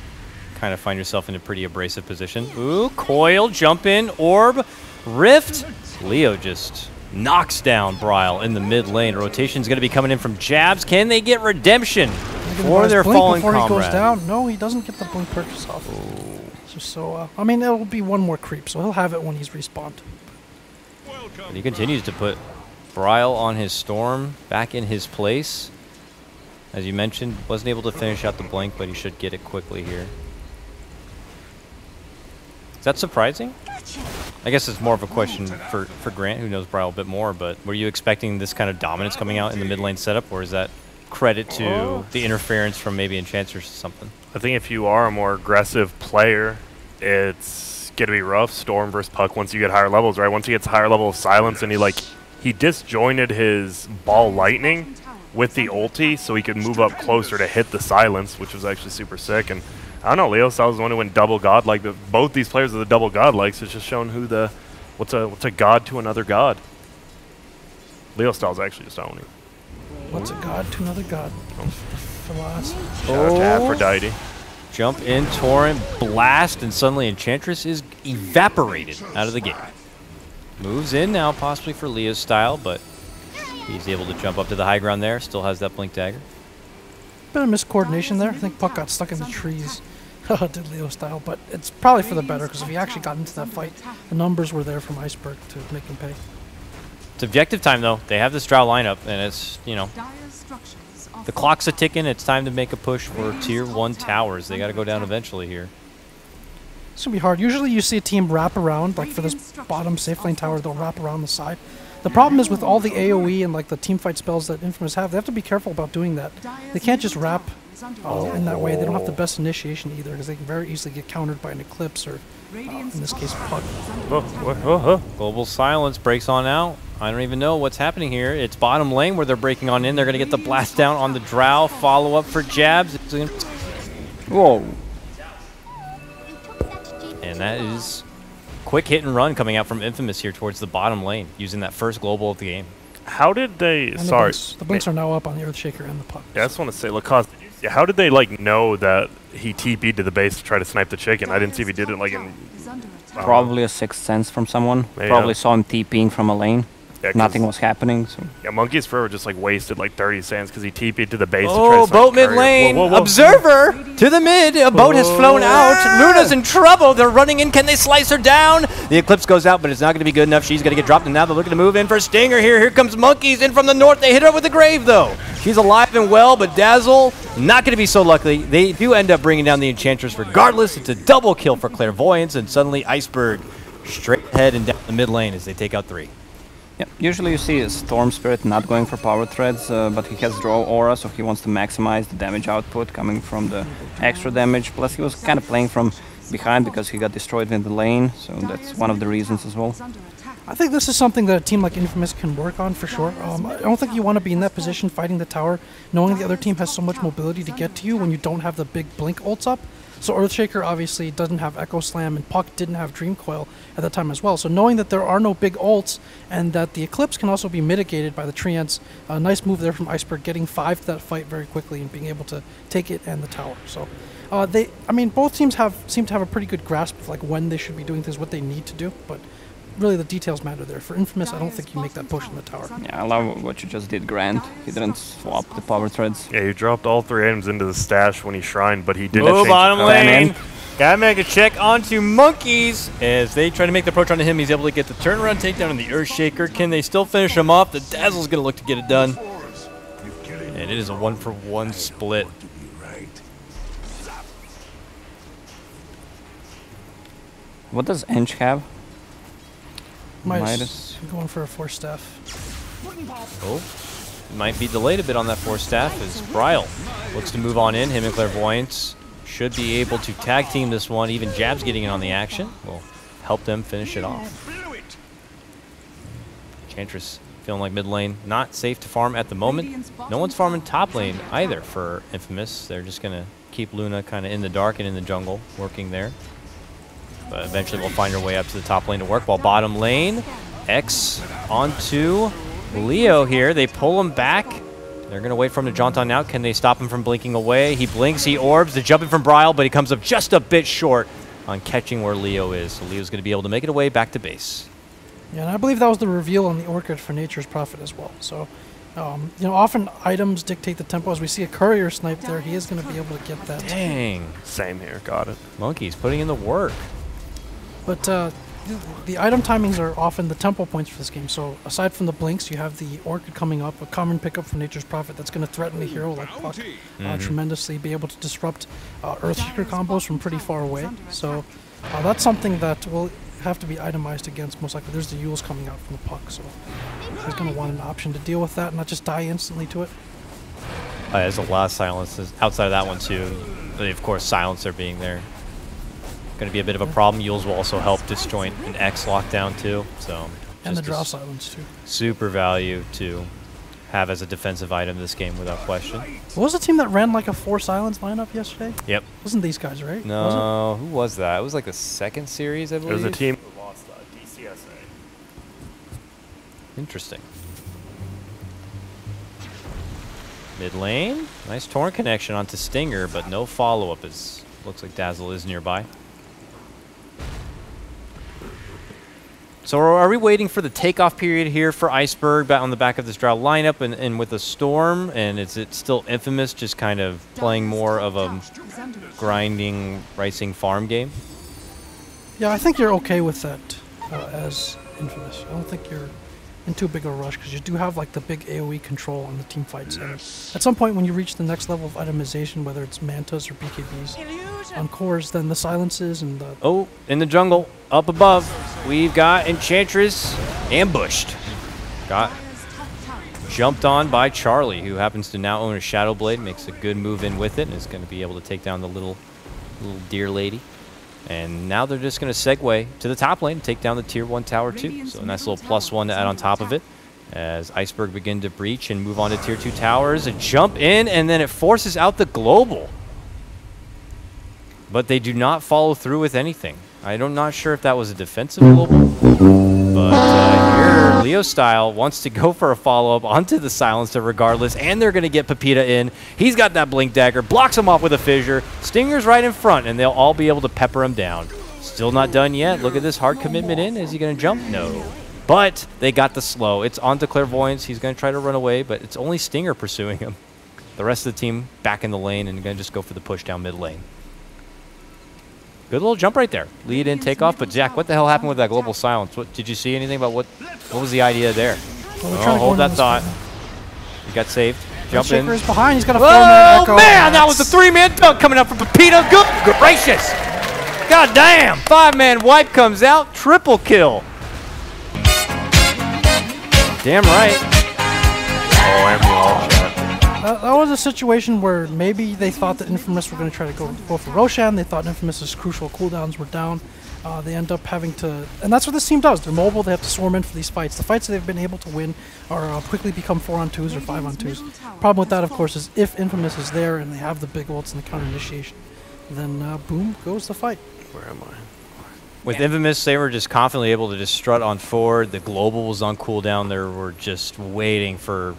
S2: kind of find yourself in a pretty abrasive position. Ooh, coil, jump in, orb, rift. Leo just knocks down Bryle in the mid lane. Rotation's going to be coming in from jabs. Can they get redemption for their fallen
S3: before
S2: comrade?
S3: He goes down. No, he doesn't get the blink purchase off. So, I mean, it'll be one more creep, so he'll have it when he's respawned.
S2: But he continues to put Bryle on his storm, back in his place. As you mentioned, wasn't able to finish out the blink, but he should get it quickly here. Is that surprising? I guess it's more of a question for Grant, who knows Brile a bit more, but were you expecting this kind of dominance coming out in the mid lane setup, or is that credit to the interference from maybe Enchantress or something?
S1: I think if you are a more aggressive player, it's going to be rough. Storm versus Puck once you get higher levels, right? Once he gets a higher level of silence and he disjointed his ball lightning with the ulti so he could move up closer to hit the silence, which was actually super sick. And I don't know, Leo Styles is the one who went double godlike. Both these players are the double godlikes. It's just showing who what's a god to another god. Leo Styles actually just owning.
S3: What's a god to another god? Philosophy.
S1: Shout out to Aphrodite.
S2: Jump in, Torrent, blast, and suddenly Enchantress is evaporated out of the game. Moves in now, possibly for Leo's style, but he's able to jump up to the high ground there. Still has that blink dagger.
S3: Bit of miscoordination there. I think Puck got stuck in the trees. Did Leo style, but it's probably for the better because if he actually got into that fight, the numbers were there from Iceberg to make him pay.
S2: It's objective time, though. They have this Drow lineup, and it's, you know, the clock's a ticking. It's time to make a push for Tier 1 towers. They got to go down eventually here.
S3: It's going to be hard. Usually you see a team wrap around, like for this bottom safe lane tower, they'll wrap around the side. The problem is with all the AoE and like the team fight spells that Infamous have, they have to be careful about doing that. They can't just wrap in that way. They don't have the best initiation either because they can very easily get countered by an Eclipse or, in this case, Puck.
S2: Global silence breaks on out. I don't even know what's happening here. It's bottom lane where they're breaking on in. They're going to get the blast down on the Drow. Follow up for jabs.
S4: Whoa.
S2: And that is quick hit and run coming out from Infamous here towards the bottom lane, using that first global of the game.
S1: How did they...
S3: And
S1: sorry.
S3: the blinks are now up on the Earthshaker and the Puck.
S1: Yeah, I just want to say, Lacoste, how did they, know that he TP'd to the base to try to snipe the chicken? I didn't see if he did it, in...
S4: Probably a sixth sense from someone.
S1: Yeah.
S4: Probably saw him TPing from a lane.
S1: Yeah,
S4: nothing was happening. So.
S1: Yeah, Monkey's Forever just wasted 30 sands because he TP'd to the base to try
S2: Oh,
S1: to
S2: boat mid lane. Observer to the mid. A boat has flown out. Luna's in trouble. They're running in. Can they slice her down? The Eclipse goes out, but it's not going to be good enough. She's going to get dropped, and now they're looking to move in for Stinger here. Here comes Monkeys in from the north. They hit her with the Grave, though. She's alive and well, but Dazzle not going to be so lucky. They do end up bringing down the Enchantress regardless. It's a double kill for Clairvoyance, and suddenly Iceberg straight ahead and down the mid lane as they take out 3.
S4: Yeah, usually you see a Storm Spirit not going for power threads, but he has Draw Aura, so he wants to maximize the damage output coming from the extra damage. Plus he was kind of playing from behind because he got destroyed in the lane, so that's one of the reasons as well.
S3: I think this is something that a team like Infamous can work on for sure. I don't think you want to be in that position fighting the tower, knowing the other team has so much mobility to get to you when you don't have the big blink ults up. So Earthshaker obviously doesn't have Echo Slam, and Puck didn't have Dream Coil at that time as well. So knowing that there are no big ults, and that the Eclipse can also be mitigated by the Treants, a nice move there from Iceberg, getting 5 to that fight very quickly and being able to take it and the tower. So both teams seem to have a pretty good grasp of when they should be doing things, what they need to do, but really the details matter there. For Infamous, I don't think you make that push in the tower.
S4: Yeah, I love what you just did, Grant. He didn't swap the power threads.
S1: Yeah, he dropped all 3 items into the stash when he shrined, but he didn't
S2: Move
S1: change
S2: bottom
S1: the
S2: lane. Gotta make a check onto Monkeys as they try to make the approach onto him. He's able to get the turnaround takedown on the Earthshaker. Can they still finish him off? The Dazzle's gonna look to get it done. And it is a 1-for-1 split.
S4: What does Ench have?
S3: Midas going for a Force Staff.
S2: Oh, might be delayed a bit on that Force Staff as Brile looks to move on in. Him and Clairvoyance should be able to tag team this one. Even Jabs getting in on the action will help them finish it off. Enchantress feeling like mid lane not safe to farm at the moment. No one's farming top lane either for Infamous. They're just going to keep Luna kind of in the dark and in the jungle working there. But eventually we'll find our way up to the top lane to work, while bottom lane, X onto Leo here. They pull him back. They're going to wait for him to jaunt on out. Can they stop him from blinking away? He blinks, he orbs, the jumping from Brile, but he comes up just a bit short on catching where Leo is. So Leo's going to be able to make it away back to base.
S3: Yeah, and I believe that was the reveal on the Orchid for Nature's Prophet as well. So, often items dictate the tempo. As we see a courier snipe there, he is going to be able to get that.
S2: Dang.
S1: Same here, got it.
S2: Monkey's putting in the work.
S3: But the item timings are often the tempo points for this game. So aside from the blinks, you have the Orchid coming up, a common pickup from Nature's Prophet that's going to threaten a hero like Puck tremendously, be able to disrupt Earthshaker combos from pretty far away. So that's something that will have to be itemized against, most likely. There's the Yules coming out from the puck, so he's going to want an option to deal with that and not just die instantly to it.
S2: There's a lot of silences outside of that one, too. Of course, silencer being there. Going to be a bit of a problem. Yules will also help disjoint an X lockdown, too. So
S3: And the draw silence, too.
S2: Super value to have as a defensive item this game without question.
S3: What was the team that ran like a 4 silence lineup yesterday?
S2: Yep.
S3: Wasn't these guys, right?
S2: No, who was that? It was like the second series, I believe.
S1: It was a team who lost DCSA.
S2: Interesting. Mid lane, nice torn connection onto Stinger, but no follow-up as looks like Dazzle is nearby. So are we waiting for the takeoff period here for Iceberg on the back of this draw lineup and with a Storm? And is it still Infamous just kind of playing more of a grinding, racing farm game?
S3: Yeah, I think you're okay with that as Infamous. I don't think you're in too big a rush because you do have like the big AoE control on the team fights. And at some point when you reach the next level of itemization, whether it's Mantas or BKBs on cores, then the silences and the...
S2: Oh, in the jungle, up above, we've got Enchantress ambushed. Got jumped on by Charlie, who happens to now own a Shadow Blade, makes a good move in with it, and is going to be able to take down the little deer lady. And now they're just going to segue to the top lane, take down the tier 1 tower too. So a nice little +1 to add on top of it as Iceberg begin to breach and move on to tier 2 towers and jump in, and then it forces out the global. But they do not follow through with anything. I'm not sure if that was a defensive global, but here Leo Style wants to go for a follow-up onto the silencer regardless, and they're going to get Pepita in. He's got that blink dagger, blocks him off with a fissure. Stinger's right in front, and they'll all be able to pepper him down. Still not done yet. Look at this hard commitment in. Is he going to jump? No. But they got the slow. It's onto Clairvoyance. He's going to try to run away, but it's only Stinger pursuing him. The rest of the team back in the lane and going to just go for the push down mid lane. Good little jump right there. Lead in, take off. But Jack, what the hell happened with that global silence? What did you see anything about what was the idea there?
S3: Well,
S2: hold that thought. He got saved. Jump in.
S3: Shaker's behind. He's got a
S2: Whoa,
S3: 4-man echo.
S2: man! That was a 3-man dunk coming up from Pepita. Good gracious! God damn! 5-man wipe comes out. Triple kill. Damn right.
S1: Oh, and we all shot.
S3: That was a situation where maybe they thought that Infamous were going to try to go for Roshan. They thought Infamous's crucial cooldowns were down. They end up having to... And that's what this team does. They're mobile. They have to swarm in for these fights. The fights that they've been able to win are quickly become 4-on-2s or 5-on-2s. Problem with that, of course, is if Infamous is there and they have the big ults and the counter initiation, then boom goes the fight.
S1: Where am I?
S2: With Infamous, they were just confidently able to just strut on forward. The global was on cooldown. They were just waiting for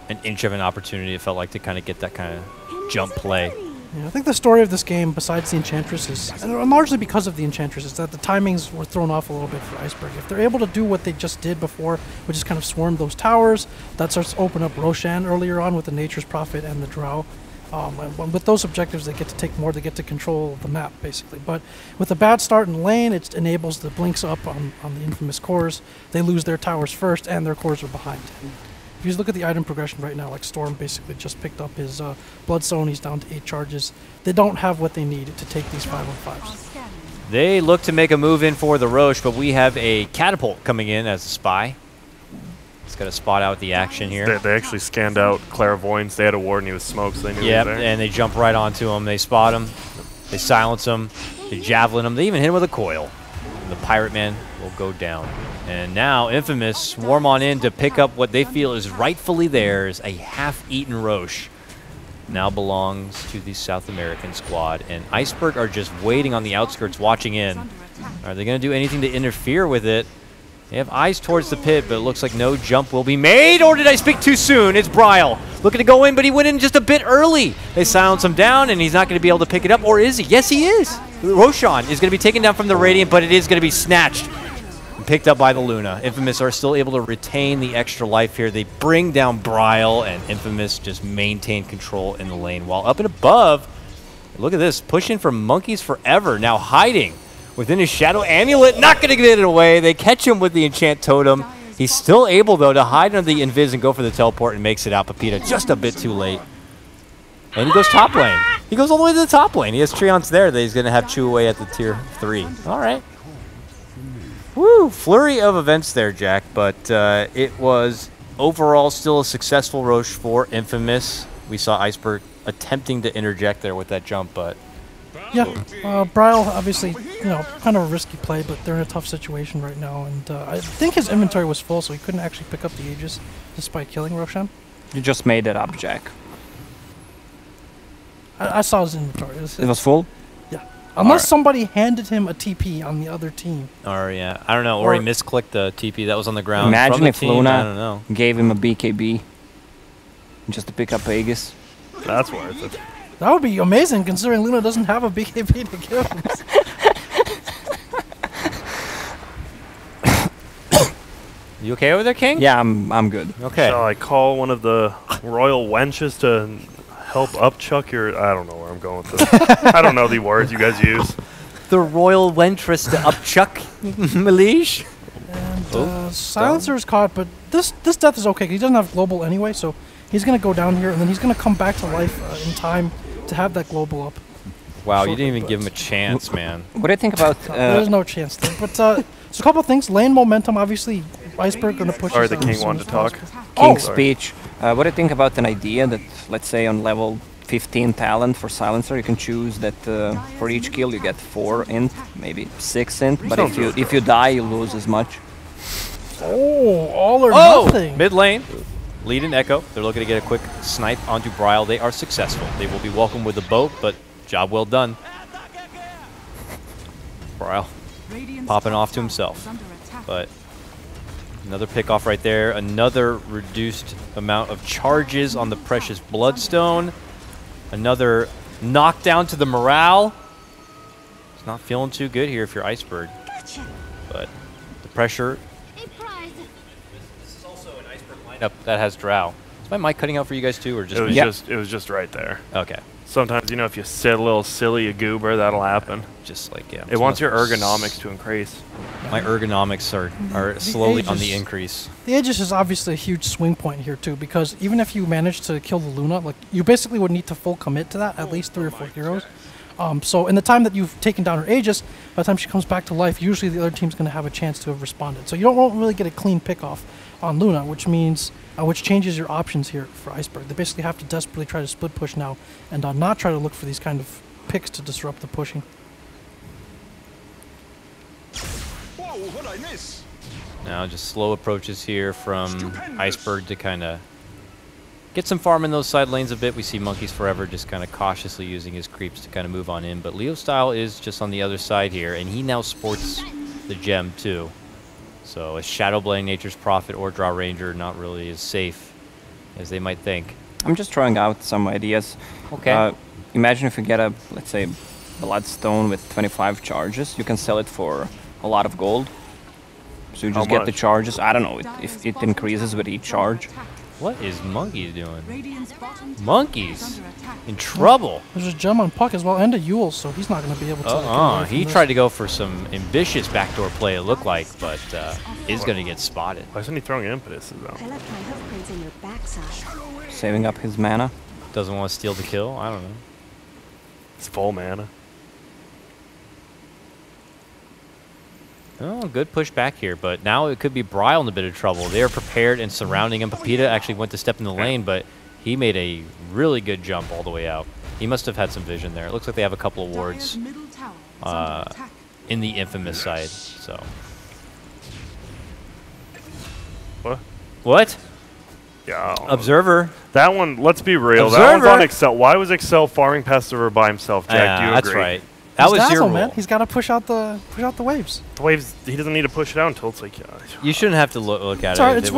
S2: an inch of an opportunity, it felt like, to kind of get that kind of jump play.
S3: Yeah, I think the story of this game, besides the Enchantress, and largely because of the Enchantress, is that the timings were thrown off a little bit for Iceberg. If they're able to do what they just did before, which is kind of swarm those towers, that starts to open up Roshan earlier on with the Nature's Prophet and the Drow. And with those objectives, they get to take more, they get to control the map, basically. But with a bad start in the lane, it enables the blinks up on the Infamous cores. They lose their towers first, and their cores are behind. If you look at the item progression right now, like Storm basically just picked up his Bloodstone, he's down to 8 charges. They don't have what they need to take these 5-on-5s.
S2: They look to make a move in for the Roche, but we have a Catapult coming in as a spy. He's got to spot out the action here.
S1: They actually scanned out Clairvoyance. They had a ward and he was smoked, so they knew he was there.
S2: And they jump right onto him. They spot him. They silence him. They javelin him. They even hit him with a coil. And the Pirate Man will go down. And now Infamous swarm on in to pick up what they feel is rightfully theirs, a half-eaten Roche. Now belongs to the South American squad. And Iceberg are just waiting on the outskirts, watching in. Are they going to do anything to interfere with it? They have eyes towards the pit, but it looks like no jump will be made. Or did I speak too soon? It's Bryle looking to go in, but he went in just a bit early. They silence him down, and he's not going to be able to pick it up. Or is he? Yes, he is. Roshan is going to be taken down from the Radiant, but it is going to be snatched and picked up by the Luna. Infamous are still able to retain the extra life here. They bring down Bryle, and Infamous just maintain control in the lane. While up and above, look at this, pushing for Monkeys Forever, now hiding within his Shadow Amulet, not going to get it away. They catch him with the Enchant Totem. He's still able, though, to hide under the Invis and go for the teleport and makes it out. Pepita just a bit too late. And he goes top lane. He goes all the way to the top lane. He has Treants there that he's going to have chew away at the tier 3. All right. Woo! Flurry of events there, Jack, but it was overall still a successful Roche for Infamous. We saw Iceberg attempting to interject there with that jump, but
S3: Yeah, Bryle, obviously, kind of a risky play, but they're in a tough situation right now, and I think his inventory was full, so he couldn't actually pick up the Aegis despite killing Roshan.
S4: You just made it up, Jack.
S3: I saw his inventory.
S4: It was full?
S3: Yeah. Unless somebody handed him a TP on the other team.
S2: or yeah, I don't know, or he misclicked the TP that was on the ground.
S4: Imagine
S2: from the
S4: if
S2: team, I don't
S4: Luna
S2: know.
S4: gave him a BKB just to pick up Aegis.
S1: That's worth it.
S3: That would be amazing, considering Luna doesn't have a BKB to give him.
S2: You okay over there, King?
S4: Yeah, I'm good.
S2: Okay.
S1: Shall I call one of the royal wenches to help upchuck your... I don't know where I'm going with this. I don't know the words you guys use.
S2: The royal wentress to upchuck Malish.
S3: And Silencer is caught, but this death is okay. He doesn't have global anyway, so he's going to go down here, and then he's going to come back to life in time to have that global up.
S2: Wow, you didn't even give him a chance, man.
S4: What do you think about...
S3: There's no chance there. But so a couple of things. Lane momentum, obviously. Iceberg going to push.
S1: Sorry, the king wanted to talk.
S4: King's
S1: sorry.
S4: speech. What do you think about an idea that, let's say, on level 15 talent for Silencer, you can choose that for each kill you get 4 int, maybe 6 int, but if you die, you lose as much.
S3: Oh, all or nothing.
S2: Mid lane. Lead and Echo. They're looking to get a quick snipe onto Bryle. They are successful. They will be welcomed with a boat, but job well done. Bryle popping off to himself. But another pick off right there. Another reduced amount of charges on the precious Bloodstone. Another knockdown to the morale. It's not feeling too good here if you're Iceberg. But the pressure. This is also an Iceberg lineup that has Drow. Is my mic cutting out for you guys too, or just me?
S1: It was just right there.
S2: Okay.
S1: Sometimes, if you sit a little silly, a goober, that'll happen.
S2: Just like, yeah.
S1: It wants your ergonomics to increase.
S2: My ergonomics are slowly on the increase.
S3: The Aegis is obviously a huge swing point here too, because even if you manage to kill the Luna, like you basically would need to full commit to that, at least 3 or 4 heroes. So in the time that you've taken down her Aegis, by the time she comes back to life, usually the other team's going to have a chance to have responded. So you won't really get a clean pick off on Luna, which means which changes your options here for Iceberg. They basically have to desperately try to split push now and not try to look for these kind of picks to disrupt the pushing.
S6: Whoa, what'd I miss?
S2: Now just slow approaches here from Iceberg to kind of get some farm in those side lanes a bit. We see Monkeys Forever just kind of cautiously using his creeps to kind of move on in. But Leo Style is just on the other side here, and he now sports the gem too. So a Shadowblade, Nature's Prophet, or Draw Ranger not really as safe as they might think.
S4: I'm just throwing out some ideas.
S2: Okay.
S4: Imagine if you get a, let's say, Bloodstone with 25 charges. You can sell it for a lot of gold. So you just get the charges. I don't know if it increases with each charge.
S2: What is Monkeys doing? Monkeys in trouble.
S3: There's a gem on Puck as well, and a Yule, so he's not going to be able to. get away from
S2: He
S3: this.
S2: tried to go for some ambitious backdoor play, it looked like, but is going to get spotted.
S1: Why isn't he throwing impetuses though?
S5: I left my hoofprints in your backside.
S4: Saving up his mana.
S2: Doesn't want to steal the kill? I don't know.
S1: It's full mana.
S2: Oh, good push back here, but now it could be Bryle in a bit of trouble. They are prepared and surrounding him. Pepita actually went to step in the lane, but he made a really good jump all the way out. He must have had some vision there. It looks like they have a couple of wards in the Infamous side, so.
S1: What?
S2: What?
S1: Yeah. I don't know.
S2: Observer.
S1: That one, let's be real. That one's on Excel. Why was Excel farming past the river by himself, Jack? Do you
S2: that's
S1: agree?
S2: right. That was your rule.
S3: man. He's got to push out the waves.
S1: The waves, he doesn't need to push it out until it's like...
S2: You shouldn't have to look at
S3: Sorry,
S2: it.
S3: it's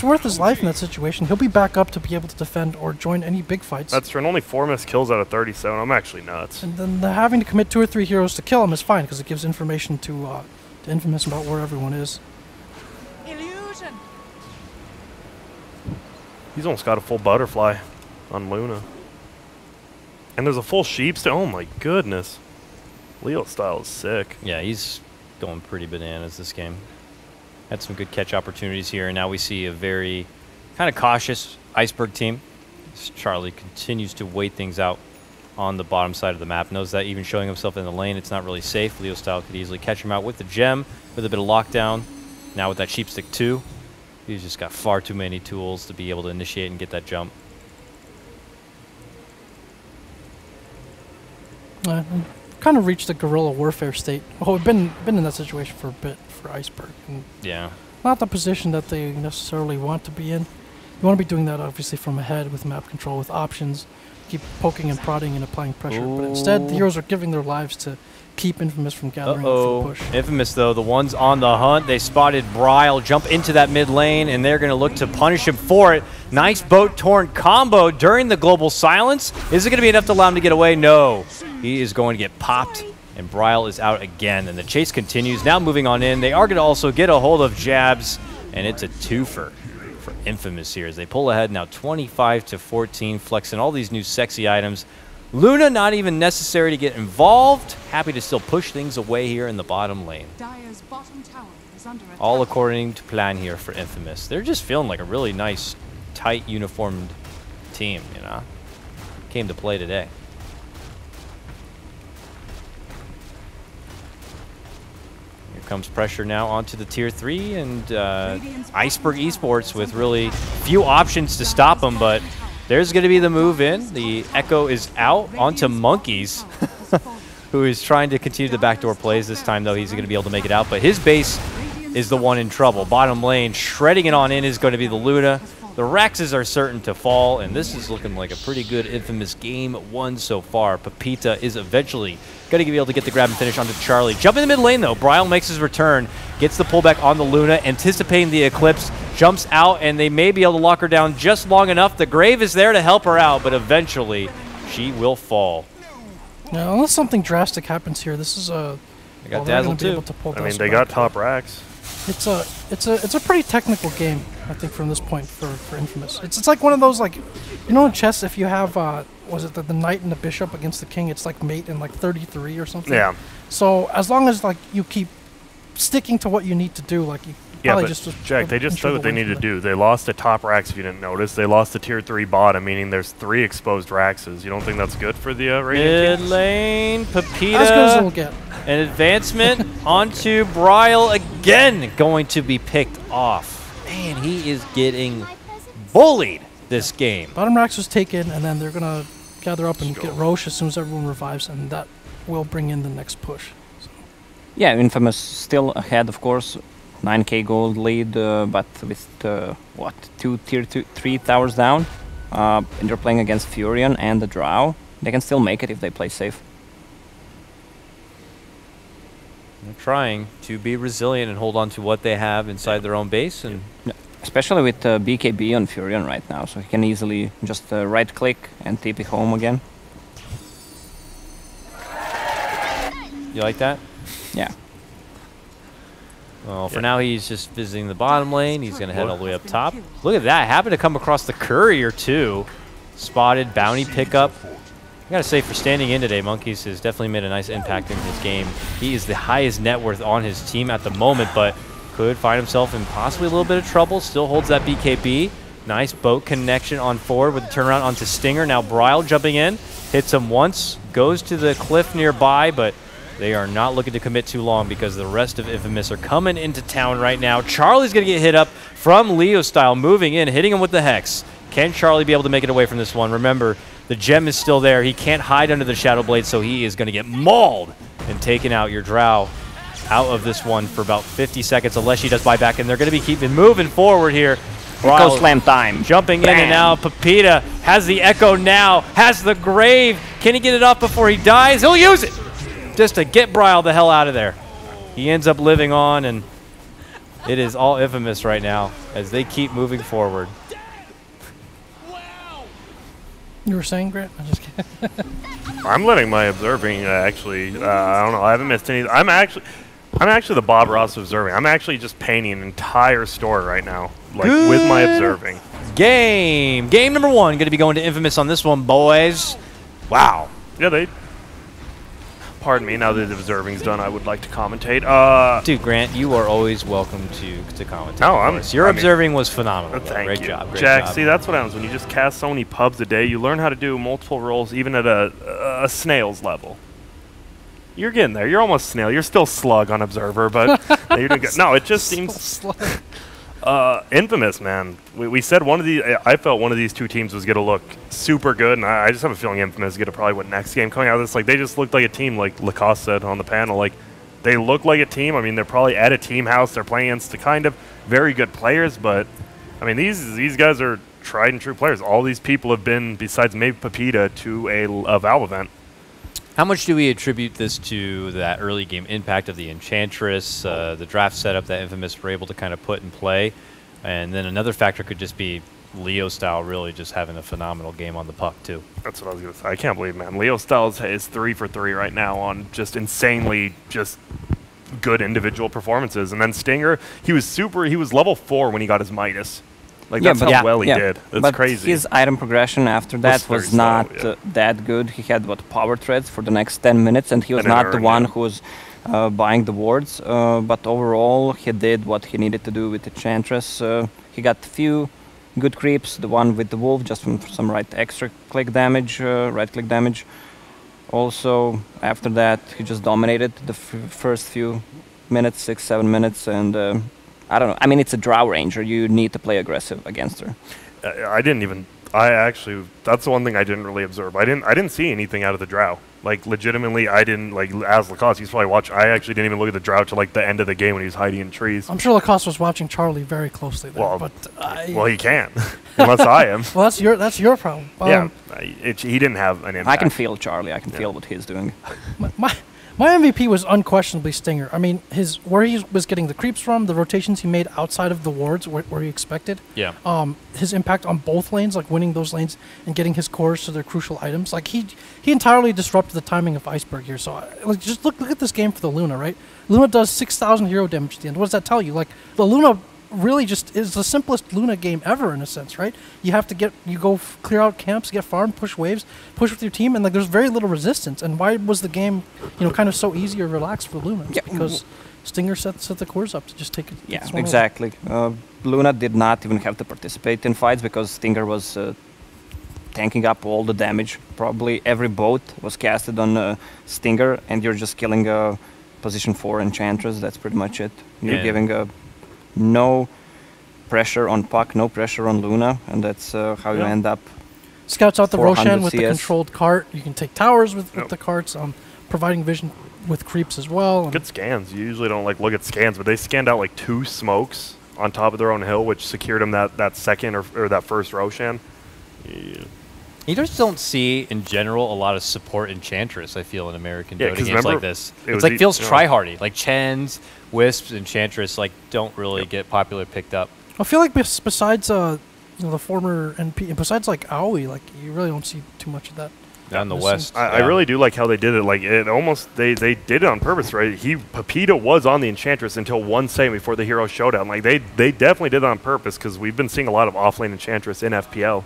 S3: worth his life in that situation. He'll be back up to be able to defend or join any big fights.
S1: That's true. And only 4 missed kills out of 37. I'm actually nuts.
S3: And then having to commit 2 or 3 heroes to kill him is fine because it gives information to Infamous about where everyone is.
S5: Illusion.
S1: He's almost got a full butterfly on Luna. And there's a full sheep's... Oh my goodness. Leo Style is sick.
S2: Yeah, he's going pretty bananas this game. Had some good catch opportunities here, and now we see a very kind of cautious Iceberg team. As Charlie continues to wait things out. on the bottom side of the map. Knows that even showing himself in the lane, it's not really safe. Leo Style could easily catch him out with the gem, with a bit of lockdown. Now with that Sheepstick 2, he's just got far too many tools to be able to initiate and get that jump.
S3: Kind of reached the guerrilla warfare state. Oh, we've been in that situation for a bit for Iceberg. And
S2: Yeah.
S3: not the position that they necessarily want to be in. You want to be doing that obviously from ahead with map control, with options, keep poking and prodding and applying pressure. But instead, the heroes are giving their lives to keep Infamous from gathering up for the push.
S2: Infamous, though, the one's on the hunt. They spotted Bryle jump into that mid lane, and they're going to look to punish him for it. Nice boat torn combo during the global silence. Is it going to be enough to allow him to get away? No. He is going to get popped, and Bryle is out again. And the chase continues. Now moving on in. They are going to also get a hold of Jabs, and it's a twofer for Infamous here as they pull ahead now 25-14, flexing all these new sexy items. Luna not even necessary to get involved. Happy to still push things away here in the bottom lane.
S5: Dire's bottom tower is under attack.
S2: All according to plan here for Infamous. They're just feeling like a really nice, tight, uniformed team, you know? Came to play today. Here comes pressure now onto the tier 3 and Iceberg Esports with really few options to stop them, but there's going to be the move in. The Echo is out onto Monkeys, who is trying to continue the backdoor plays. This time, though, he's going to be able to make it out. But his base is the one in trouble. Bottom lane, shredding it on in is going to be the Luna. The Raxes are certain to fall, and this is looking like a pretty good Infamous game one so far. Pepita is eventually going to be able to get the grab and finish onto Charlie. Jump in the mid lane, though. Bryle makes his return, gets the pullback on the Luna, anticipating the Eclipse, jumps out, and they may be able to lock her down just long enough. The Grave is there to help her out, but eventually she will fall.
S3: Yeah, unless something drastic happens here, this is a.
S2: They got Dazzle too.
S1: I mean, they got top racks.
S3: It's a pretty technical game, I think, from this point for Infamous. It's like one of those, like, you know, in chess, if you have was it the knight and the bishop against the king, it's like mate in like 33 or something.
S1: Yeah.
S3: So as long as like you keep sticking to what you need to do, like you probably just
S1: Jack, they just did what they needed to do. They lost the top racks, if you didn't notice. They lost the tier 3 bottom, meaning there's 3 exposed raxes. You don't think that's good for the Radiant
S2: Mid lane, Pepita.
S3: As good as it'll get.
S2: An advancement onto Bryle again, going to be picked off. Man, he is getting bullied this game.
S3: Bottom racks was taken, and then they're gonna gather up and get Roche as soon as everyone revives, and that will bring in the next push. So.
S4: Yeah, Infamous still ahead, of course. 9k gold lead, but with what, 2 tier 3 towers down, and they're playing against Furion and the Drow. They can still make it if they play safe.
S2: They're trying to be resilient and hold on to what they have inside their own base, and
S4: especially with BKB on Furion right now, so he can easily just right click and TP home again.
S2: You like that?
S4: Yeah.
S2: Well, for now, he's just visiting the bottom lane. He's going to head all the way up top. Look at that. Happened to come across the courier, too. Spotted, bounty pickup. I got to say, for standing in today, Monkeys has definitely made a nice impact in his game. He is the highest net worth on his team at the moment, but could find himself in possibly a little bit of trouble. Still holds that BKB. Nice boat connection on forward with the turnaround onto Stinger. Now Bryle jumping in. Hits him once. Goes to the cliff nearby, but they are not looking to commit too long because the rest of Infamous are coming into town right now. Charlie's going to get hit up from Leo Style, moving in, hitting him with the Hex. Can Charlie be able to make it away from this one? Remember, the gem is still there. He can't hide under the Shadow Blade, so he is going to get mauled and taken out. Your Drow out of this one for about 50 seconds, unless she does buyback, and they're going to be keeping moving forward here.
S4: Echo slam time.
S2: Jumping in and out. Pepita has the Echo now, has the Grave. Can he get it off before he dies? He'll use it just to get Bryle the hell out of there. He ends up living on, and it is all Infamous right now as they keep moving forward.
S3: You were saying, Grant? I'm just kidding.
S1: I'm letting my observing actually. I don't know. I haven't missed any. I'm actually the Bob Ross observing. I'm actually just painting an entire store right now, like with my observing.
S2: Game number 1 going to be going to Infamous on this one, boys. Wow.
S1: Yeah, they. Pardon me. Now that the observing's done, I would like to commentate.
S2: Dude, Grant, you are always welcome to commentate.
S1: No,
S2: your observing was phenomenal.
S1: Thank you.
S2: Great
S1: Jack,
S2: job.
S1: see, that's what happens when you just cast so many pubs a day. You learn how to do multiple roles, even at a a snail's level. You're getting there. You're almost snail. You're still slug on Observer, but you're doing good. No, it just seems... Infamous, man. We said one of the... I felt one of these two teams was going to look super good, and I just have a feeling Infamous is going to probably win next game. Coming out of this, like, they just looked like a team, like Lacoste said on the panel. Like, they look like a team. I mean, they're probably at a team house. They're playing against the kind of very good players, but, I mean, these guys are tried and true players. All these people have been, besides maybe Pepita, to a Valve event.
S2: How much do we attribute this to that early game impact of the Enchantress, the draft setup that Infamous were able to kind of put in play? And then another factor could just be Leo Style really just having a phenomenal game on the puck, too.
S1: That's what I was going to say. I can't believe, man. Leo Style is 3 for 3 right now on just insanely just good individual performances. And then Stinger, he was level 4 when he got his Midas. Like, that's how well he did. That's
S4: but
S1: crazy.
S4: His item progression after that was not that good. He had, power threads for the next 10 minutes, and he was not the one who was buying the wards. But overall, he did what he needed to do with the Enchantress. He got a few good creeps, the one with the Wolf, just from some right click damage. Also, after that, he just dominated the first few minutes, 6-7 minutes, and... I don't know. I mean, it's a Drow Ranger. You need to play aggressive against her. That's the one thing I didn't really observe. I didn't see anything out of the Drow. Like, legitimately, I didn't, like, as Lacoste, he's probably watching. I actually didn't even look at the Drow till, like, the end of the game when he was hiding in trees.
S3: I'm sure Lacoste was watching Charlie very closely there,
S1: well, he can't, unless I am.
S3: Well, that's your problem.
S1: He didn't have an impact.
S4: I can feel Charlie. I can feel what he's doing.
S3: My MVP was unquestionably Stinger. I mean, where he was getting the creeps from, the rotations he made outside of the wards where he expected.
S2: Yeah.
S3: His impact on both lanes, like winning those lanes and getting his cores to their crucial items. Like he entirely disrupted the timing of Iceberg here. So just look at this game for the Luna, right? Luna does 6,000 hero damage at the end. What does that tell you? Like the Luna really just is the simplest Luna game ever in a sense, right? You have to go clear out camps, get farm, push waves, push with your team, and like there's very little resistance. And why was the game, kind of so easy or relaxed for Luna? It's because Stinger set the cores up to just take it.
S4: Yeah, exactly. Luna did not even have to participate in fights because Stinger was tanking up all the damage. Probably every boat was casted on Stinger, and you're just killing a position 4 Enchantress. That's pretty much it. You're giving no pressure on puck, no pressure on Luna, and that's how you end up.
S3: Scouts out the Roshan with the controlled cart. You can take towers with the carts, providing vision with creeps as well.
S1: Good scans. You usually don't look at scans, but they scanned out like 2 smokes on top of their own hill, which secured them that second or that first Roshan. Yeah.
S2: You just don't see, in general, a lot of support Enchantress, I feel, in American Dota games like this. It's like feels tryhardy. Like Chens, Wisps, Enchantress don't really get popular picked up.
S3: I feel like besides the former NP, besides like Aoi, like you really don't see too much of that.
S2: Down the West.
S1: I really do like how they did it. Like it almost they did it on purpose, right? Pepita was on the Enchantress until 1 second before the Hero Showdown. Like they definitely did it on purpose because we've been seeing a lot of offlane Enchantress in FPL.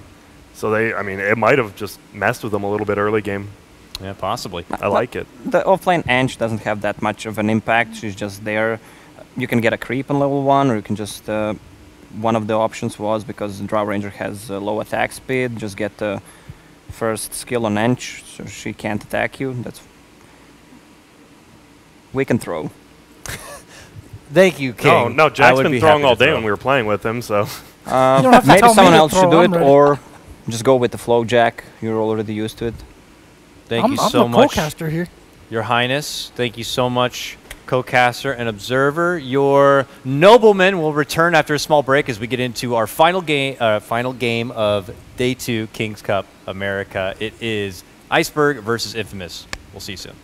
S1: So it might have just messed with them a little bit early game.
S2: Yeah, possibly.
S1: I like it.
S4: The offlane Ange doesn't have that much of an impact. She's just there. You can get a creep on level 1, or you can just... one of the options was, because Drow Ranger has low attack speed, just get the first skill on Ange, so she can't attack you. We can throw.
S2: Thank you, King.
S1: No, Jack's been throwing all day when we were playing with him, so...
S4: maybe someone else should do it, or... Just go with the flow, Jack. You're already used to it.
S2: Thank you so much.
S3: I'm the co-caster here.
S2: Your Highness, thank you so much, co-caster and observer. Your nobleman will return after a small break as we get into our final game of Day 2 King's Cup America. It is Iceberg versus Infamous. We'll see you soon.